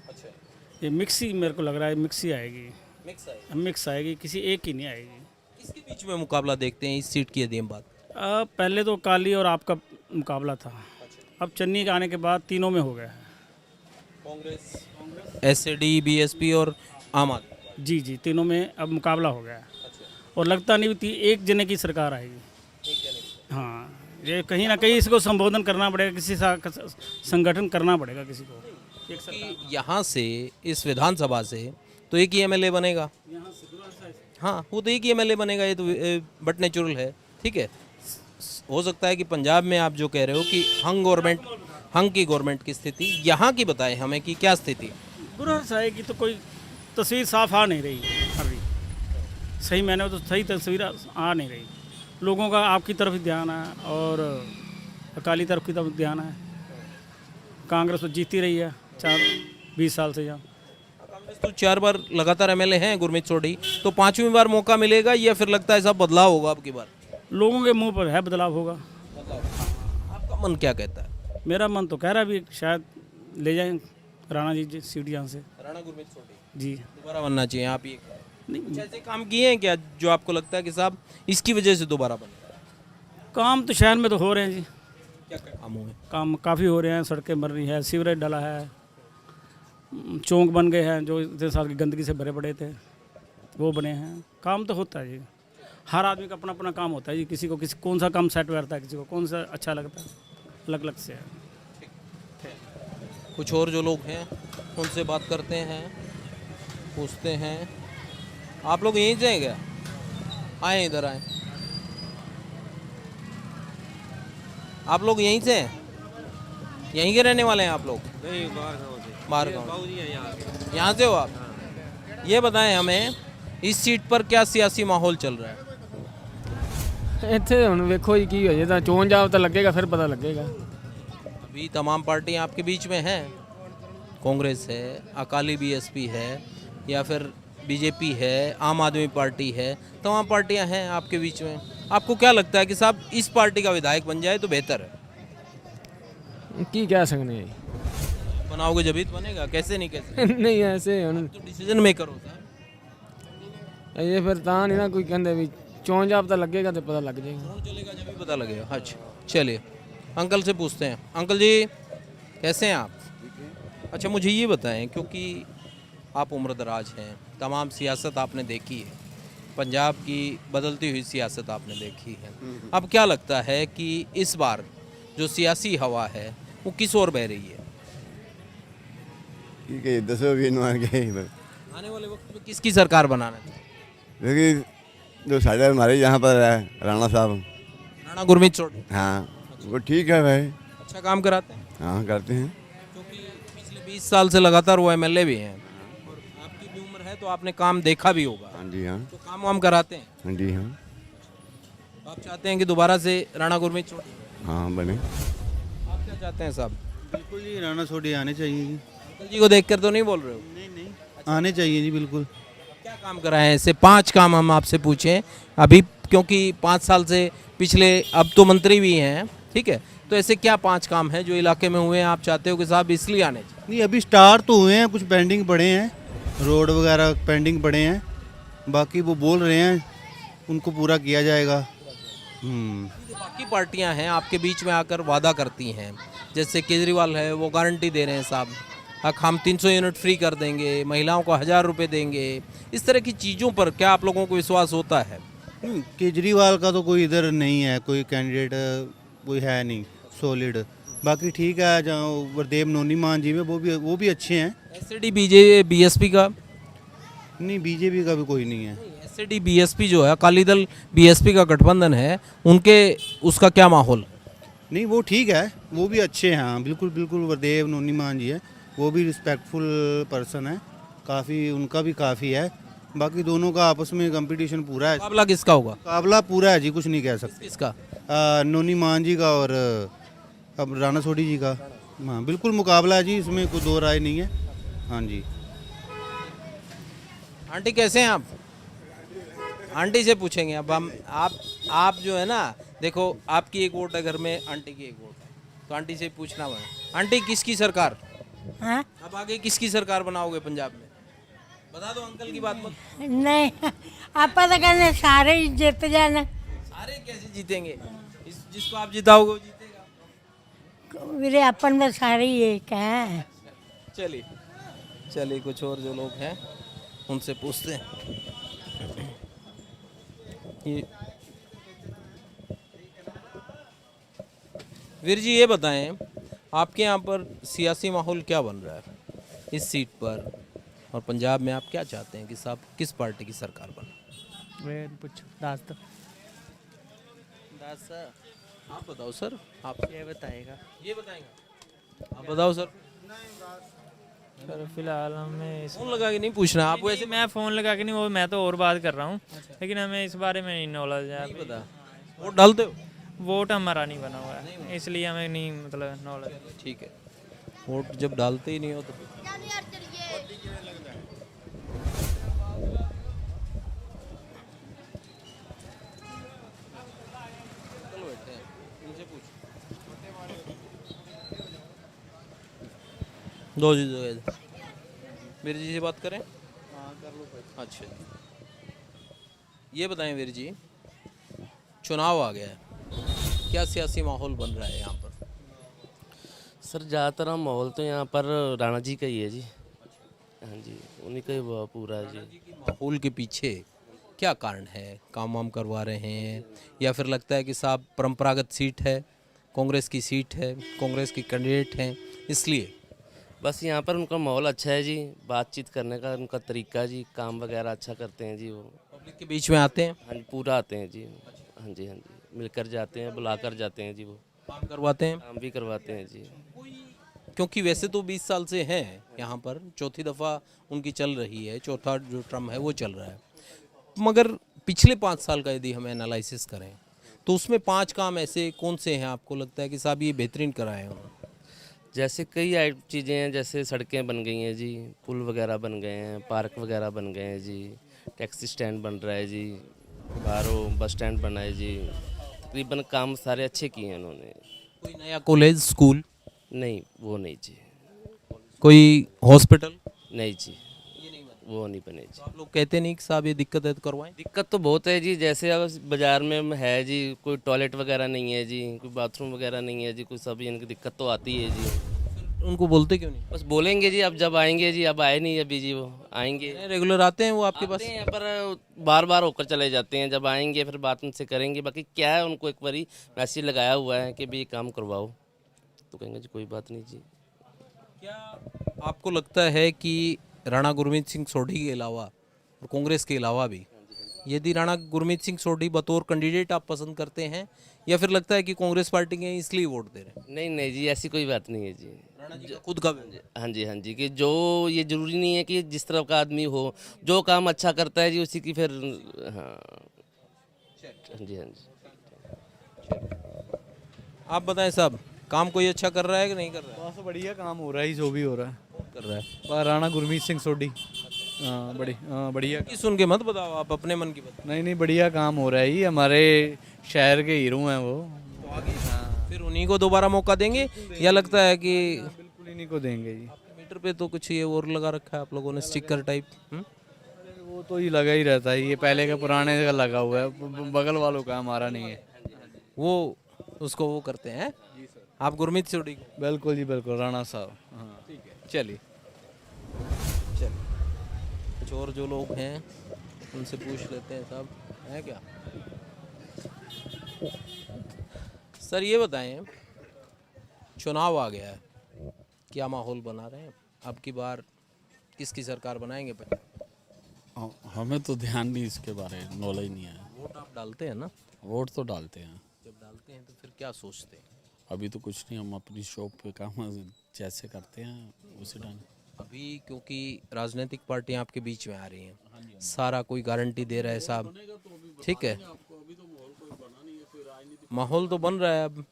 अच्छा, ये मिक्स ही मेरे को लग रहा है, मिक्स ही आएगी, मिक्स आएगी। किसी एक की नहीं आएगी। किसके बीच में मुकाबला देखते हैं इस सीट की यदि हम बात? पहले तो अकाली और आपका मुकाबला था, अब चन्नी के आने के बाद तीनों में हो गया है। कांग्रेस, एसएडी, बीएसपी और आम आदमी। जी, तीनों में अब मुकाबला हो गया है। और लगता नहीं भी एक जने की सरकार आएगी। हाँ, ये कहीं ना कहीं इसको संबोधन करना पड़ेगा, किसी संगठन करना पड़ेगा किसी को। एक कि यहाँ से इस विधानसभा से तो एक ही एमएलए बनेगा। हाँ, वो तो एक ही एमएलए बनेगा, ये तो बट नेचुरल है। ठीक है, हो सकता है कि पंजाब में आप जो कह रहे हो कि हंग की गवर्नमेंट की स्थिति, यहाँ की बताएं हमें कि क्या स्थिति? गुरु साहिब की तो कोई तस्वीर साफ आ नहीं रही अभी, सही मैंने में तो सही तस्वीर आ नहीं रही। लोगों का आपकी तरफ ध्यान है और अकाली तरफ की तरफ ध्यान है। कांग्रेस तो जीती रही है 20 साल से। यहाँ कांग्रेस तो 4 बार लगातार एमएलए हैं गुरमीत सोढ़ी, तो 5वीं बार मौका मिलेगा या फिर लगता है सब बदलाव होगा अब की बार? लोगों के मुंह पर है बदलाव होगा। आपका मन क्या कहता है? मेरा मन तो कह रहा है भी शायद ले जाएं राणा जी सीट यहाँ से। राणा गुरमीत सोढ़ी जी दोबारा बनना चाहिए। आप ये नहीं, कुछ ऐसे काम किए हैं क्या जो आपको लगता है कि साहब इसकी वजह से दोबारा बने? काम तो शहर में तो हो रहे हैं जी, क्या काम हुए? काम काफ़ी हो रहे हैं। सड़कें बन रही है, सीवरेज डला है, चौक बन गए हैं जो इतने साल की गंदगी से भरे पड़े थे वो बने हैं। काम तो होता है जी, हर आदमी का अपना अपना काम होता है जी। किसी कौन सा काम सेट बैठता है, किसी को कौन सा अच्छा लगता है, अलग अलग से है। कुछ और जो लोग हैं उनसे बात करते हैं, पूछते हैं। आप लोग यहीं से हैं क्या? आए इधर आए। आप लोग यहीं से हैं? यहीं के रहने वाले हैं आप लोग? नहीं, बाहर गाँव से। बाहर गाँव बाबूजी हैं यहाँ से हो आप? ये बताएं हमें, इस सीट पर क्या सियासी माहौल चल रहा है? ਇੱਥੇ ਹੁਣ ਵੇਖੋ ਜੀ ਕੀ ਹੋ ਜੇ ਤਾਂ ਚੋਣ ਜਾਬ ਤਾਂ ਲੱਗੇਗਾ ਫਿਰ ਪਤਾ ਲੱਗੇਗਾ। अभी तमाम पार्टियां आपके बीच में हैं, कांग्रेस है, अकाली बीएसपी है, या फिर बीजेपी है, आम आदमी पार्टी है, तमाम पार्टियां हैं आपके बीच में। आपको क्या लगता है कि साहब इस पार्टी का विधायक बन जाए तो बेहतर है? ਕੀ ਕਹਿ ਸਕਨੇ ਜੀ। बनाओगे जब ही तो बनेगा, कैसे नहीं कैसे? ਨਹੀਂ ਐਸੇ ਹੁਣ तो डिसीजन मेकर हो साहब। ਇਹ ਫਿਰ ਤਾਂ ਨਹੀਂ ਨਾ ਕੋਈ ਕਹਿੰਦੇ ਵੀ ਚੋਣ ਜਾਬ ਤਾਂ ਲੱਗੇਗਾ ਤੇ ਪਤਾ ਲੱਗ ਜਾਏਗਾ। कौन चलेगा जब ही पता लगेगा। अच्छा चलिए अंकल से पूछते हैं। अंकल जी कैसे हैं आप? अच्छा मुझे ये बताएं, क्योंकि आप उम्रदराज हैं, तमाम सियासत आपने देखी है, पंजाब की बदलती हुई सियासत आपने देखी है, अब क्या लगता है कि इस बार जो सियासी हवा है वो किस ओर बह रही है? ठीक है, दसो भी आने वाले वक्त में किसकी सरकार बनाना चाहिए? देखिए जो साढ़े हमारे यहाँ पर है राणा साहब, राणा गुरमीत सोढ़ी। हाँ वो ठीक है भाई, अच्छा काम कराते हैं, हाँ करते हैं। क्योंकि पिछले 20 साल से लगातार वो एमएलए भी हैं और आपकी भी उम्र है तो आपने काम देखा भी होगा। हाँ जी हाँ, तो काम वाम कराते हैं? हाँ जी हाँ, आप चाहते हैं कि दोबारा से राणा गुरमीत सोढ़ी? हाँ बने। आप क्या चाहते हैं साहब? बिल्कुल जी, राणा सोढ़ी आने चाहिए जी। अंकल जी को देखकर तो नहीं बोल रहे हो? नहीं, आने चाहिए जी बिल्कुल। क्या काम कराए हैं? ऐसे 5 काम हम आपसे पूछें अभी, क्योंकि 5 साल से पिछले, अब तो मंत्री भी हैं, ठीक है, तो ऐसे क्या 5 काम हैं जो इलाके में हुए हैं आप चाहते हो कि साहब इसलिए आने चाहिए? नहीं, अभी स्टार्ट तो हुए हैं, कुछ पेंडिंग पड़े हैं, रोड वगैरह पेंडिंग पड़े हैं, बाकी वो बोल रहे हैं उनको पूरा किया जाएगा। बाकी पार्टियां हैं आपके बीच में आकर वादा करती हैं, जैसे केजरीवाल है वो गारंटी दे रहे हैं साहब हम 300 यूनिट फ्री कर देंगे, महिलाओं को 1000 रुपये देंगे, इस तरह की चीज़ों पर क्या आप लोगों को विश्वास होता है? केजरीवाल का तो कोई इधर नहीं है, कोई कैंडिडेट कोई है नहीं सॉलिड। बाकी ठीक है, जहाँ वरदेव नोनी मान जी में वो भी अच्छे हैं। एसडी बीएसपी का नहीं, बीजेपी का भी कोई नहीं है। एसडी बीएसपी जो है अकाली दल बीएसपी का गठबंधन है, उनके उसका क्या माहौल? नहीं, वो ठीक है, वो भी अच्छे हैं। हाँ, बिल्कुल बिल्कुल वरदेव नोनी मान जी है, वो भी रिस्पेक्टफुल पर्सन है, काफ़ी उनका भी काफ़ी है। बाकी दोनों का आपस में कंपटीशन पूरा है। मुकाबला किसका होगा? मुकाबला पूरा है जी, कुछ नहीं कह सकते। किसका? नोनी मान जी का और अब राणा सोढ़ी जी का। हाँ, बिल्कुल मुकाबला है जी, इसमें कोई दो राय नहीं है। हाँ जी। आंटी कैसे हैं आप? आंटी से पूछेंगे अब हम। आप जो है ना, देखो आपकी एक वोट है घर में, आंटी की एक वोट है, तो आंटी से पूछना बना, आंटी किसकी सरकार? हाँ? अब आगे किसकी सरकार बनाओगे पंजाब में? बता दो, अंकल की बात मत। नहीं, आप तो कहने सारे ही जीत जाना। सारे कैसे जीतेंगे? जिसको आप जिताओगे वो जीतेगा। मेरे अपन में सारे ही एक हैं। चलिए कुछ और जो लोग हैं उनसे पूछते हैं। ये वीर जी ये बताएं, आपके यहाँ पर सियासी माहौल क्या बन रहा है इस सीट पर, और पंजाब में आप क्या चाहते हैं कि साहब किस पार्टी की सरकार बने? आप बताओ सर। आप ये बताएगा। ये बताएंगे? आप बताओ सर। सर फिलहाल हमें फोन लगा के नहीं पूछना आप, वैसे मैं फ़ोन लगा के नहीं, वो मैं तो और बात कर रहा हूँ, लेकिन हमें इस बारे में नहीं नॉलेज है। नहीं पता। वोट डालते हो? वोट हमारा नहीं बना हुआ है, इसलिए हमें नहीं मतलब नॉलेज। ठीक है, वोट जब डालते ही नहीं हो तो दो जी वीर जी से बात करें। अच्छा, ये बताएं वीर जी, चुनाव आ गया है, क्या सियासी माहौल बन रहा है यहाँ पर? सर ज़्यादातर माहौल तो यहाँ पर राणा जी का ही है जी। हाँ जी, उन्हीं का ही पूरा है जी। माहौल के पीछे क्या कारण है? काम वाम करवा रहे हैं, या फिर लगता है कि साहब परंपरागत सीट है, कांग्रेस की सीट है, कांग्रेस के कैंडिडेट हैं, इसलिए? बस यहाँ पर उनका माहौल अच्छा है जी, बातचीत करने का उनका तरीका जी, काम वगैरह अच्छा करते हैं जी। वो पब्लिक के बीच में आते हैं? हाँ जी, पूरा आते हैं जी। हाँ जी, हाँ जी, मिलकर जाते हैं, बुलाकर जाते हैं जी। वो काम करवाते हैं? काम भी करवाते हैं जी। क्योंकि वैसे तो 20 साल से हैं यहाँ पर, चौथी दफ़ा उनकी चल रही है, चौथा जो टर्म है वो चल रहा है, मगर पिछले 5 साल का यदि हमें एनालिसिस करें तो उसमें 5 काम ऐसे कौन से हैं आपको लगता है कि साहब ये बेहतरीन कराए हैं उन्होंने? जैसे कई चीज़ें हैं, जैसे सड़कें बन गई हैं जी, पुल वगैरह बन गए हैं, पार्क वगैरह बन गए हैं जी, टैक्सी स्टैंड बन रहा है जी, बाहरों बस स्टैंड बना है जी। तकरीबन काम सारे अच्छे किए हैं उन्होंने। कोई नया कॉलेज स्कूल? नहीं, वो नहीं जी। कोई हॉस्पिटल? नहीं जी, वो नहीं बने जी। आप लोग कहते नहीं कि साहब ये दिक्कत है तो करवाएं? दिक्कत तो बहुत है जी, जैसे अब बाज़ार में है जी, कोई टॉयलेट वगैरह नहीं है जी, कोई बाथरूम वगैरह नहीं है जी, कोई सब इनकी दिक्कत तो आती है जी। उनको बोलते क्यों नहीं? बस बोलेंगे जी, अब जब आएंगे जी, अब आए नहीं अभी जी, वो आएंगे। रेगुलर आते हैं वो आपके पास? आते हैं पर बार बार होकर चले जाते हैं, जब आएंगे फिर बात उनसे करेंगे। बाकी क्या है, उनको एक बारी मैसेज लगाया हुआ है कि भी ये काम करवाओ, तो कहेंगे जी कोई बात नहीं जी। क्या आपको लगता है कि राणा गुरमीत सिंह सोढ़ी के अलावा और कांग्रेस के अलावा भी, यदि राणा गुरमीत सिंह सोढ़ी बतौर कैंडिडेट आप पसंद करते हैं, या फिर लगता है कि कांग्रेस पार्टी के हैं इसलिए वोट दे रहे हैं? नहीं नहीं जी, ऐसी कोई बात नहीं है जी। राणा जी का खुद का हाँ जी, हाँ जी, कि जो ये ज़रूरी नहीं है कि जिस तरह का आदमी हो, जो काम अच्छा करता है जी उसी की फिर। हाँ हाँ जी, हाँ जी। आप बताएं साहब, काम कोई अच्छा कर रहा है कि नहीं कर रहा है? बस बढ़िया काम हो रहा है, जो भी हो रहा है कर रहा है पर राणा गुरमीत सिंह सोढ़ी। हाँ बढ़िया। कि सुन के मत बताओ, आप अपने मन की बताओ। नहीं बढ़िया काम हो रहा है, ये हमारे शहर के हीरो हैं वो। तो आगे फिर उन्हीं को दोबारा मौका देंगे, या लगता है कि बिल्कुल इन्हीं को देंगे जी। मीटर पे तो कुछ ये और लगा रखा है आप लोगों ने, स्टिकर टाइप? वो तो ही लगा ही रहता है, ये पहले का पुराने का लगा हुआ है, बगल वालों का, हमारा नहीं है। वो उसको वो करते हैं। आप गुरमीत सोढ़ी? बिल्कुल जी बिल्कुल, राणा साहब। हाँ ठीक है, चलिए कुछ और जो लोग हैं उनसे पूछ लेते हैं साहब। है क्या? सर ये बताएं, चुनाव आ गया है, क्या माहौल बना रहे हैं? अब की बार किसकी सरकार बनाएंगे? हमें तो ध्यान नहीं, इसके बारे में नॉलेज नहीं है। वोट आप डालते हैं ना? वोट तो डालते हैं। जब डालते हैं तो फिर क्या सोचते हैं? अभी तो कुछ नहीं, हम अपनी शॉप पे काम जैसे करते हैं उसी ढंग। अभी क्योंकि राजनीतिक पार्टियां आपके बीच में आ रही हैं, सारा कोई गारंटी दे रहा है साहब, ठीक है, माहौल तो बन रहा है। अब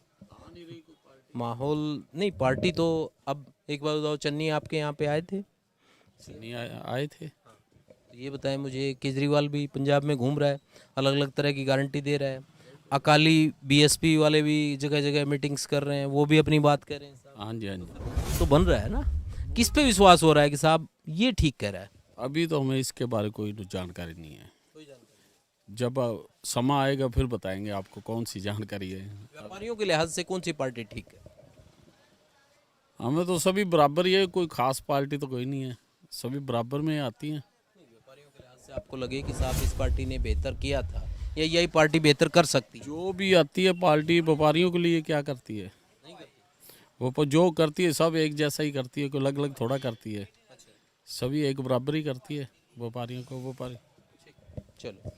माहौल नहीं, पार्टी तो अब एक बार बताओ, चन्नी आपके यहाँ पे आए थे? नहीं आए थे। ये बताएं मुझे, केजरीवाल भी पंजाब में घूम रहा है, अलग अलग तरह की गारंटी दे रहा है, अकाली बीएसपी वाले भी जगह जगह मीटिंग्स कर रहे हैं, वो भी अपनी बात कर रहे हैं साहब। हाँ जी, हाँ जी। तो बन रहा है ना? किस पे विश्वास हो रहा है कि साहब ये ठीक कह रहा है? अभी तो हमें इसके बारे में कोई जानकारी नहीं है। जब समय आएगा फिर बताएंगे आपको कौन सी जानकारी है। व्यापारियों के लिहाज से कौन सी पार्टी ठीक है? हमें तो सभी बराबर ही है, कोई खास पार्टी तो कोई नहीं है, सभी बराबर में आती हैं। व्यापारियों के लिहाज से आपको लगे कि साहब इस पार्टी ने बेहतर किया था या यही पार्टी बेहतर कर सकती है? जो भी आती है पार्टी व्यापारियों के लिए क्या करती है? वो जो करती है सब एक जैसा ही करती है, कोई अलग अलग थोड़ा करती है। सभी एक बराबर ही करती है व्यापारियों को। व्यापारी चलो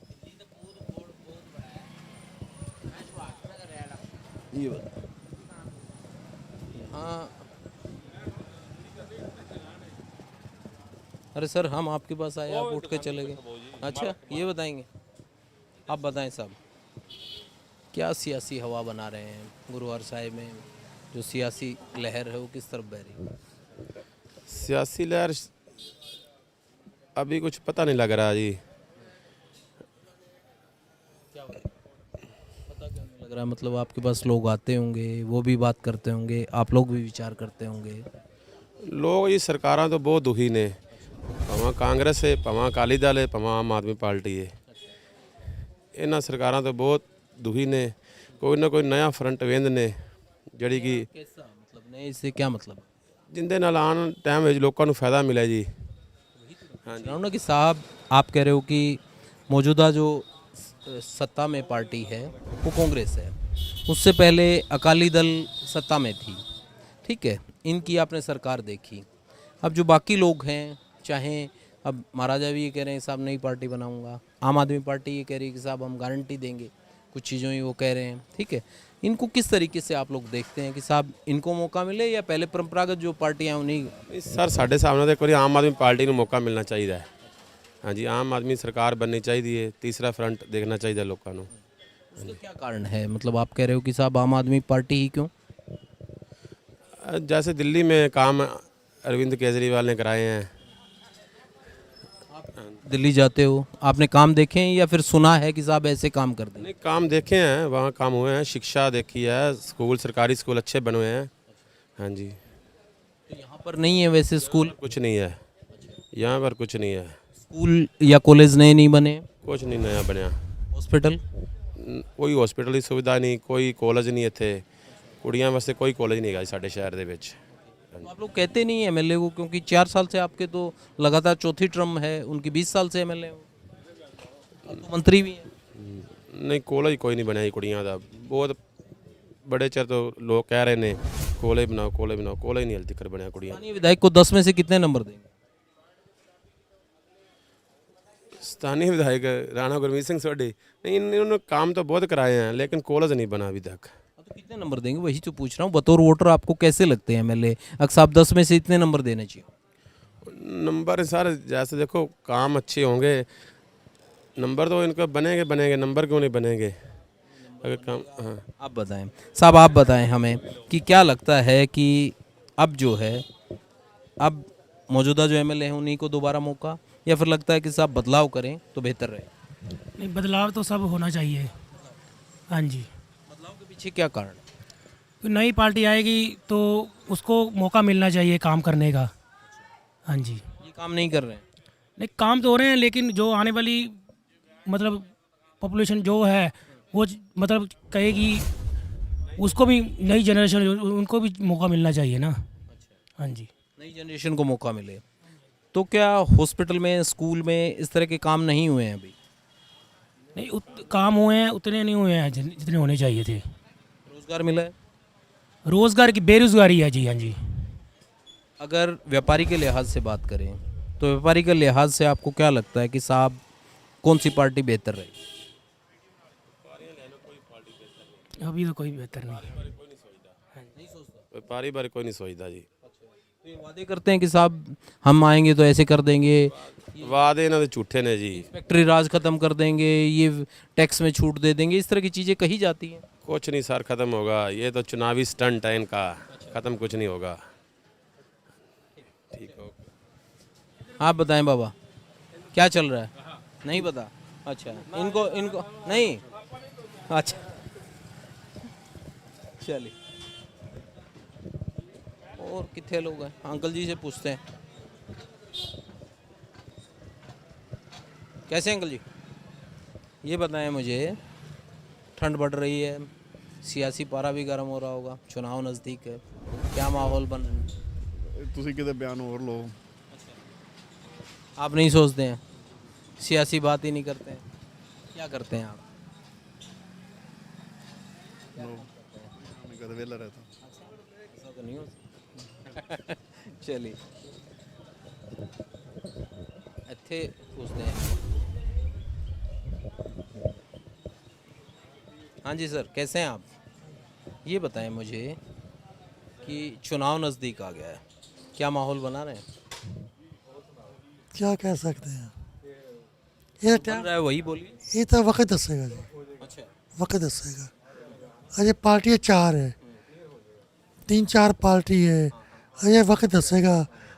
ये बता, हाँ अरे सर हम आपके पास आए, आप उठ के चले गए। अच्छा ये बताएंगे, आप बताएं साहब, क्या सियासी हवा बना रहे हैं गुरु हर साहिब में? जो सियासी लहर है वो किस तरफ बह रही है? सियासी लहर अभी कुछ पता नहीं लग रहा जी। क्या हो रहा है? पता क्यों नहीं लग रहा? मतलब आपके पास लोग आते होंगे, वो भी बात करते होंगे, आप लोग भी विचार करते होंगे। लोग ये सरकारां तो बहुत दुखी ने, भावें कांग्रेस है, भावें अकाली दल है, भावें आम आदमी पार्टी है, इन्हां सरकारां तो बहुत दुखी ने। कोई ना कोई नया फ्रंट वेंद ने ਜਿਹੜੀ कि कैसा मतलब नहीं, इससे क्या मतलब? जिंदे नाल आन टाइम ਵਿੱਚ ਲੋਕਾਂ ਨੂੰ फायदा मिले जी। हाँ जी ना कि साहब आप कह रहे हो कि मौजूदा जो सत्ता में पार्टी है वो कांग्रेस है, उससे पहले अकाली दल सत्ता में थी, ठीक है, इनकी आपने सरकार देखी। अब जो बाकी लोग हैं, चाहे अब महाराजा भी ये कह रहे हैं साहब नई पार्टी बनाऊंगा, आम आदमी पार्टी ये कह रही है कि साहब हम गारंटी देंगे, कुछ चीज़ों ही वो कह रहे हैं, ठीक है। इनको किस तरीके से आप लोग देखते हैं कि साहब इनको मौका मिले या पहले परंपरागत जो पार्टियां उन्हीं? सर साढ़े सामने तो एक बार आम आदमी पार्टी को मौका मिलना चाहिए है। हाँ जी, आम आदमी सरकार बननी चाहिए, तीसरा फ्रंट देखना चाहिए लोगों को। उसका क्या कारण है? मतलब आप कह रहे हो कि साहब आम आदमी पार्टी ही क्यों? जैसे दिल्ली में काम अरविंद केजरीवाल ने कराए हैं। दिल्ली जाते हो, आपने काम देखे हैं या फिर सुना है कि साहब ऐसे काम कर दें? नहीं, काम देखे हैं, वहाँ काम हुए हैं, शिक्षा देखी है, स्कूल सरकारी स्कूल अच्छे बने हुए हैं। हाँ जी। तो यहाँ पर नहीं है वैसे स्कूल? कुछ नहीं है यहाँ पर, कुछ नहीं है। स्कूल या कॉलेज नए नहीं बने? कुछ नहीं नया बनया। हॉस्पिटल? कोई हॉस्पिटल की सुविधा नहीं, कोई कॉलेज नहीं इत्थे, कुड़ियां वास्ते कोई कॉलेज नहीं है साडे शहर दे विच। तो आप लोग कहते नहीं एमएलए को, क्योंकि 4 साल से आपके तो लगातार चौथी टर्म है, उनकी 20 साल से एमएलए हो, तो मंत्री भी हैं। नहीं कॉलेज कोई नहीं बनया कुड़ियां दा, बहुत बड़े चर तो लोग कह रहे ने कॉलेज बनाओ, कॉलेज बनाओ, कॉलेज नहीं हल्दी तक बनया कुड़ियां। स्थानीय विधायक को 10 में से कितने नंबर देंगे? स्थानीय विधायक राणा गुरमीत सिंह सोढ़ी, नहीं इन्होंने काम तो बहुत कराए हैं लेकिन कॉलेज नहीं बना अभी तक। तो कितने नंबर देंगे, वही तो पूछ रहा हूँ। बतौर वोटर आपको कैसे लगते हैं एमएलए? अगर साहब 10 में से इतने नंबर देने चाहिए। नंबर सर जैसे देखो काम अच्छे होंगे, नंबर तो इनका बनेंगे, नंबर क्यों नहीं बनेंगे अगर काम। हाँ आप बताएं साहब, आप बताएं हमें कि क्या लगता है कि अब जो है, अब मौजूदा जो एमएलए हैं उन्हीं को दोबारा मौका, या फिर लगता है कि साहब बदलाव करें तो बेहतर रहे? नहीं, बदलाव तो सब होना चाहिए। हाँ जी। बदलाव के पीछे क्या कारण? नई पार्टी आएगी तो उसको मौका मिलना चाहिए काम करने का। हाँ जी। ये काम नहीं कर रहे हैं? नहीं, काम तो हो रहे हैं लेकिन जो आने वाली मतलब पॉपुलेशन जो है वो मतलब कहेगी, उसको भी नई जनरेशन उनको भी मौका मिलना चाहिए ना। हाँ जी। नई जनरेशन को मौका मिले तो क्या हॉस्पिटल में, स्कूल में इस तरह के काम नहीं हुए हैं अभी? नहीं काम हुए हैं उतने नहीं हुए हैं जितने होने चाहिए थे। रोजगार मिला है? रोज़गार की बेरोज़गारी है जी। हाँ जी। अगर व्यापारी के लिहाज से बात करें तो व्यापारी के लिहाज से आपको क्या लगता है कि साहब कौन सी पार्टी बेहतर रहेगी? अभी तो कोई बेहतर नहीं। व्यापारी बारे कोई नहीं सोचता जी। तो ये वादे करते हैं कि साहब हम आएंगे तो ऐसे कर देंगे, वादे इन्होंने झूठे ने जी। फैक्ट्री राज खत्म कर देंगे, ये टैक्स में छूट दे देंगे, इस तरह की चीज़ें कही जाती हैं। कुछ नहीं सर खत्म होगा, ये तो चुनावी स्टंट है इनका, खत्म कुछ नहीं होगा। ठीक हो, आप बताएं बाबा क्या चल रहा है? नहीं पता? अच्छा, इनको नहीं, अच्छा चलिए। और कितने लोग हैं? अंकल जी से पूछते हैं। कैसे अंकल जी, ये बताएं मुझे, ठंड बढ़ रही है, सियासी पारा भी गर्म हो रहा होगा, चुनाव नज़दीक है, क्या माहौल बन रहा है? ਤੁਸੀਂ ਕਿਤੇ ਬਿਆਨ ਹੋਰ ਲਓ। आप नहीं सोचते हैं, सियासी बात ही नहीं करते हैं, क्या करते हैं आप? मैं कद वेला रहता। ऐसा तो नहीं हो सकता। चलिए ਇੱਥੇ पूछते हैं। हाँ जी सर, कैसे हैं आप? ये बताएं मुझे कि चुनाव नज़दीक आ गया है, क्या माहौल बना रहे हैं? क्या कह सकते हैं, ये बन रहा है वही बोलिए। ये तो वक्त दसेगा जी, अच्छा, वक्त दसेगा। अजय पार्टियाँ 4 है, 3-4 पार्टी है, अजय वक्त दसेगा,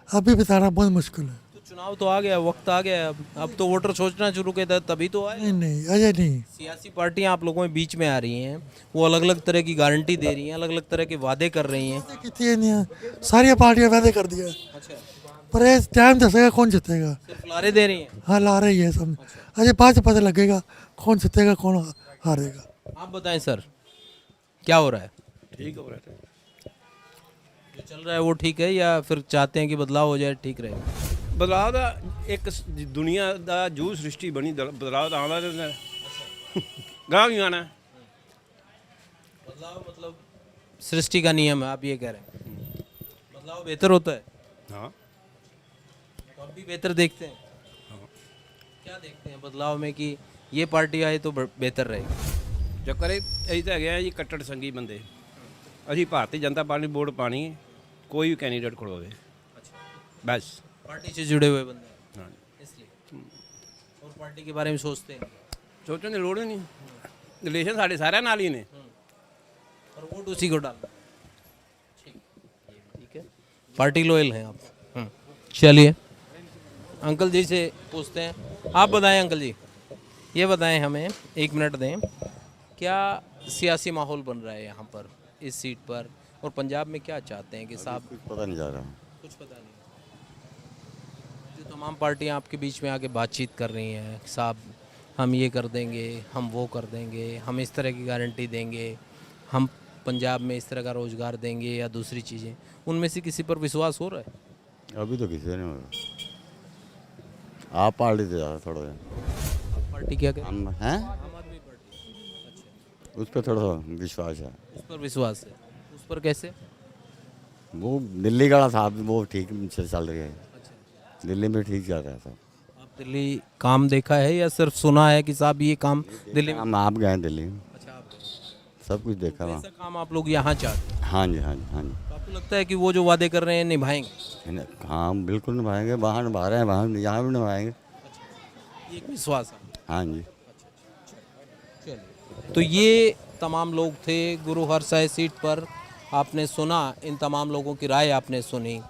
अभी बताना बहुत मुश्किल है। तो चुनाव तो आ गया, वक्त आ गया, अब तो वोटर सोचना शुरू किया था तभी तो आए। नहीं नहीं अजय नहीं। सियासी पार्टियां आप लोगों में बीच में आ रही हैं, वो अलग अलग तरह की गारंटी दे रही हैं, अलग अलग तरह के वादे कर रही हैं। कितनी नहीं, सारी पार्टियाँ वादे कर दिया, अच्छा, पर ये टाइम दसेगा कौन जीतेगा। सिर्फ लारे दे रही हैं। हाँ ला रही है सब, अजय बाद से पता लगेगा कौन जीतेगा कौन हारेगा। आप बताएं सर, क्या हो रहा है? ठीक हो रहा है, जो चल रहा है वो ठीक है या फिर चाहते हैं कि बदलाव हो जाए, ठीक रहेगा? बदलाव का एक दुनिया का जू सृष्टि बनी, बदलाव तो आना रहता है, गाँव भी आना है। बदलाव मतलब सृष्टि का नियम है, आप ये कह रहे हैं? बदलाव बेहतर होता है? हाँ, तो आप भी बेहतर देखते हैं? हाँ। क्या देखते हैं बदलाव में कि ये पार्टी आए तो बेहतर रहेगी? ਚੱਕਰ ਇਹ ਤਾਂ ਹੈਗੇ ਆ ਜੀ ਕੱਟੜ ਸੰਗੀ ਬੰਦੇ। ਅਸੀਂ ਭਾਰਤੀ ਜਨਤਾ ਪਾਰਟੀ ਵੋਟ ਪਾਣੀ ਕੋਈ ਵੀ ਕੈਂਡੀਡੇਟ ਖੜੋਵੇ, बस पार्टी से जुड़े हुए बंदे हैं, हाँ, इसलिए। और पार्टी के बारे में सोचते हैं? ਸੋਚਣ ਦੀ ਲੋੜ ਹੀ ਨਹੀਂ, ਰਿਲੇਸ਼ਨ ਸਾਡੇ ਸਾਰਿਆਂ ਨਾਲ ਹੀ ਨੇ। और वोट उसी को डालना। ठीक है, पार्टी लॉयल हैं आप। चलिए अंकल जी से पूछते हैं। आप बताएं अंकल जी, ये बताएं हमें, 1 मिनट दें, क्या सियासी माहौल बन रहा है यहाँ पर इस सीट पर, और पंजाब में क्या चाहते हैं कि साहब? कुछ पता नहीं जा रहा। कुछ पता नहीं। जो तमाम पार्टियाँ आपके बीच में आके बातचीत कर रही हैं, साहब हम ये कर देंगे, हम वो कर देंगे, हम इस तरह की गारंटी देंगे, हम पंजाब में इस तरह का रोज़गार देंगे या दूसरी चीज़ें, उनमें से किसी पर विश्वास हो रहा है? अभी तो किसी ने हो रहा। आप पार्टी से ज़्यादा थोड़ा पार्टी क्या करें? हम हैं, आम आदमी पार्टी। उस पर थोड़ा सा विश्वास है। उस पर विश्वास है? उस पर कैसे? वो दिल्ली का साहब वो ठीक से चल रही है, दिल्ली में ठीक चल रहा है सब। आप दिल्ली काम देखा है या सिर्फ सुना है कि साहब ये काम दिल्ली में? हम आप गए हैं दिल्ली, अच्छा, आप सब कुछ देखा वहाँ। ऐसा काम आप लोग यहाँ चाहते हैं? हाँ जी, हाँ जी, हाँ जी। तो आपको लगता है कि वो जो वादे कर रहे हैं निभाएंगे? हाँ बिल्कुल निभाएंगे, वहाँ निभा रहे हैं, वहाँ यहाँ भी निभाएंगे। ये एक विश्वास है? हाँ जी। चलिए, तो ये तमाम लोग थे गुरु हरसाय सीट पर। आपने सुना, इन तमाम लोगों की राय आपने सुनी,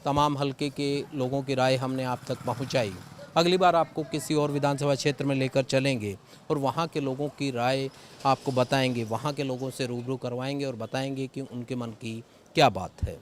तमाम हलके के लोगों की राय हमने आप तक पहुंचाई। अगली बार आपको किसी और विधानसभा क्षेत्र में लेकर चलेंगे और वहाँ के लोगों की राय आपको बताएंगे, वहाँ के लोगों से रूबरू करवाएंगे और बताएंगे कि उनके मन की क्या बात है।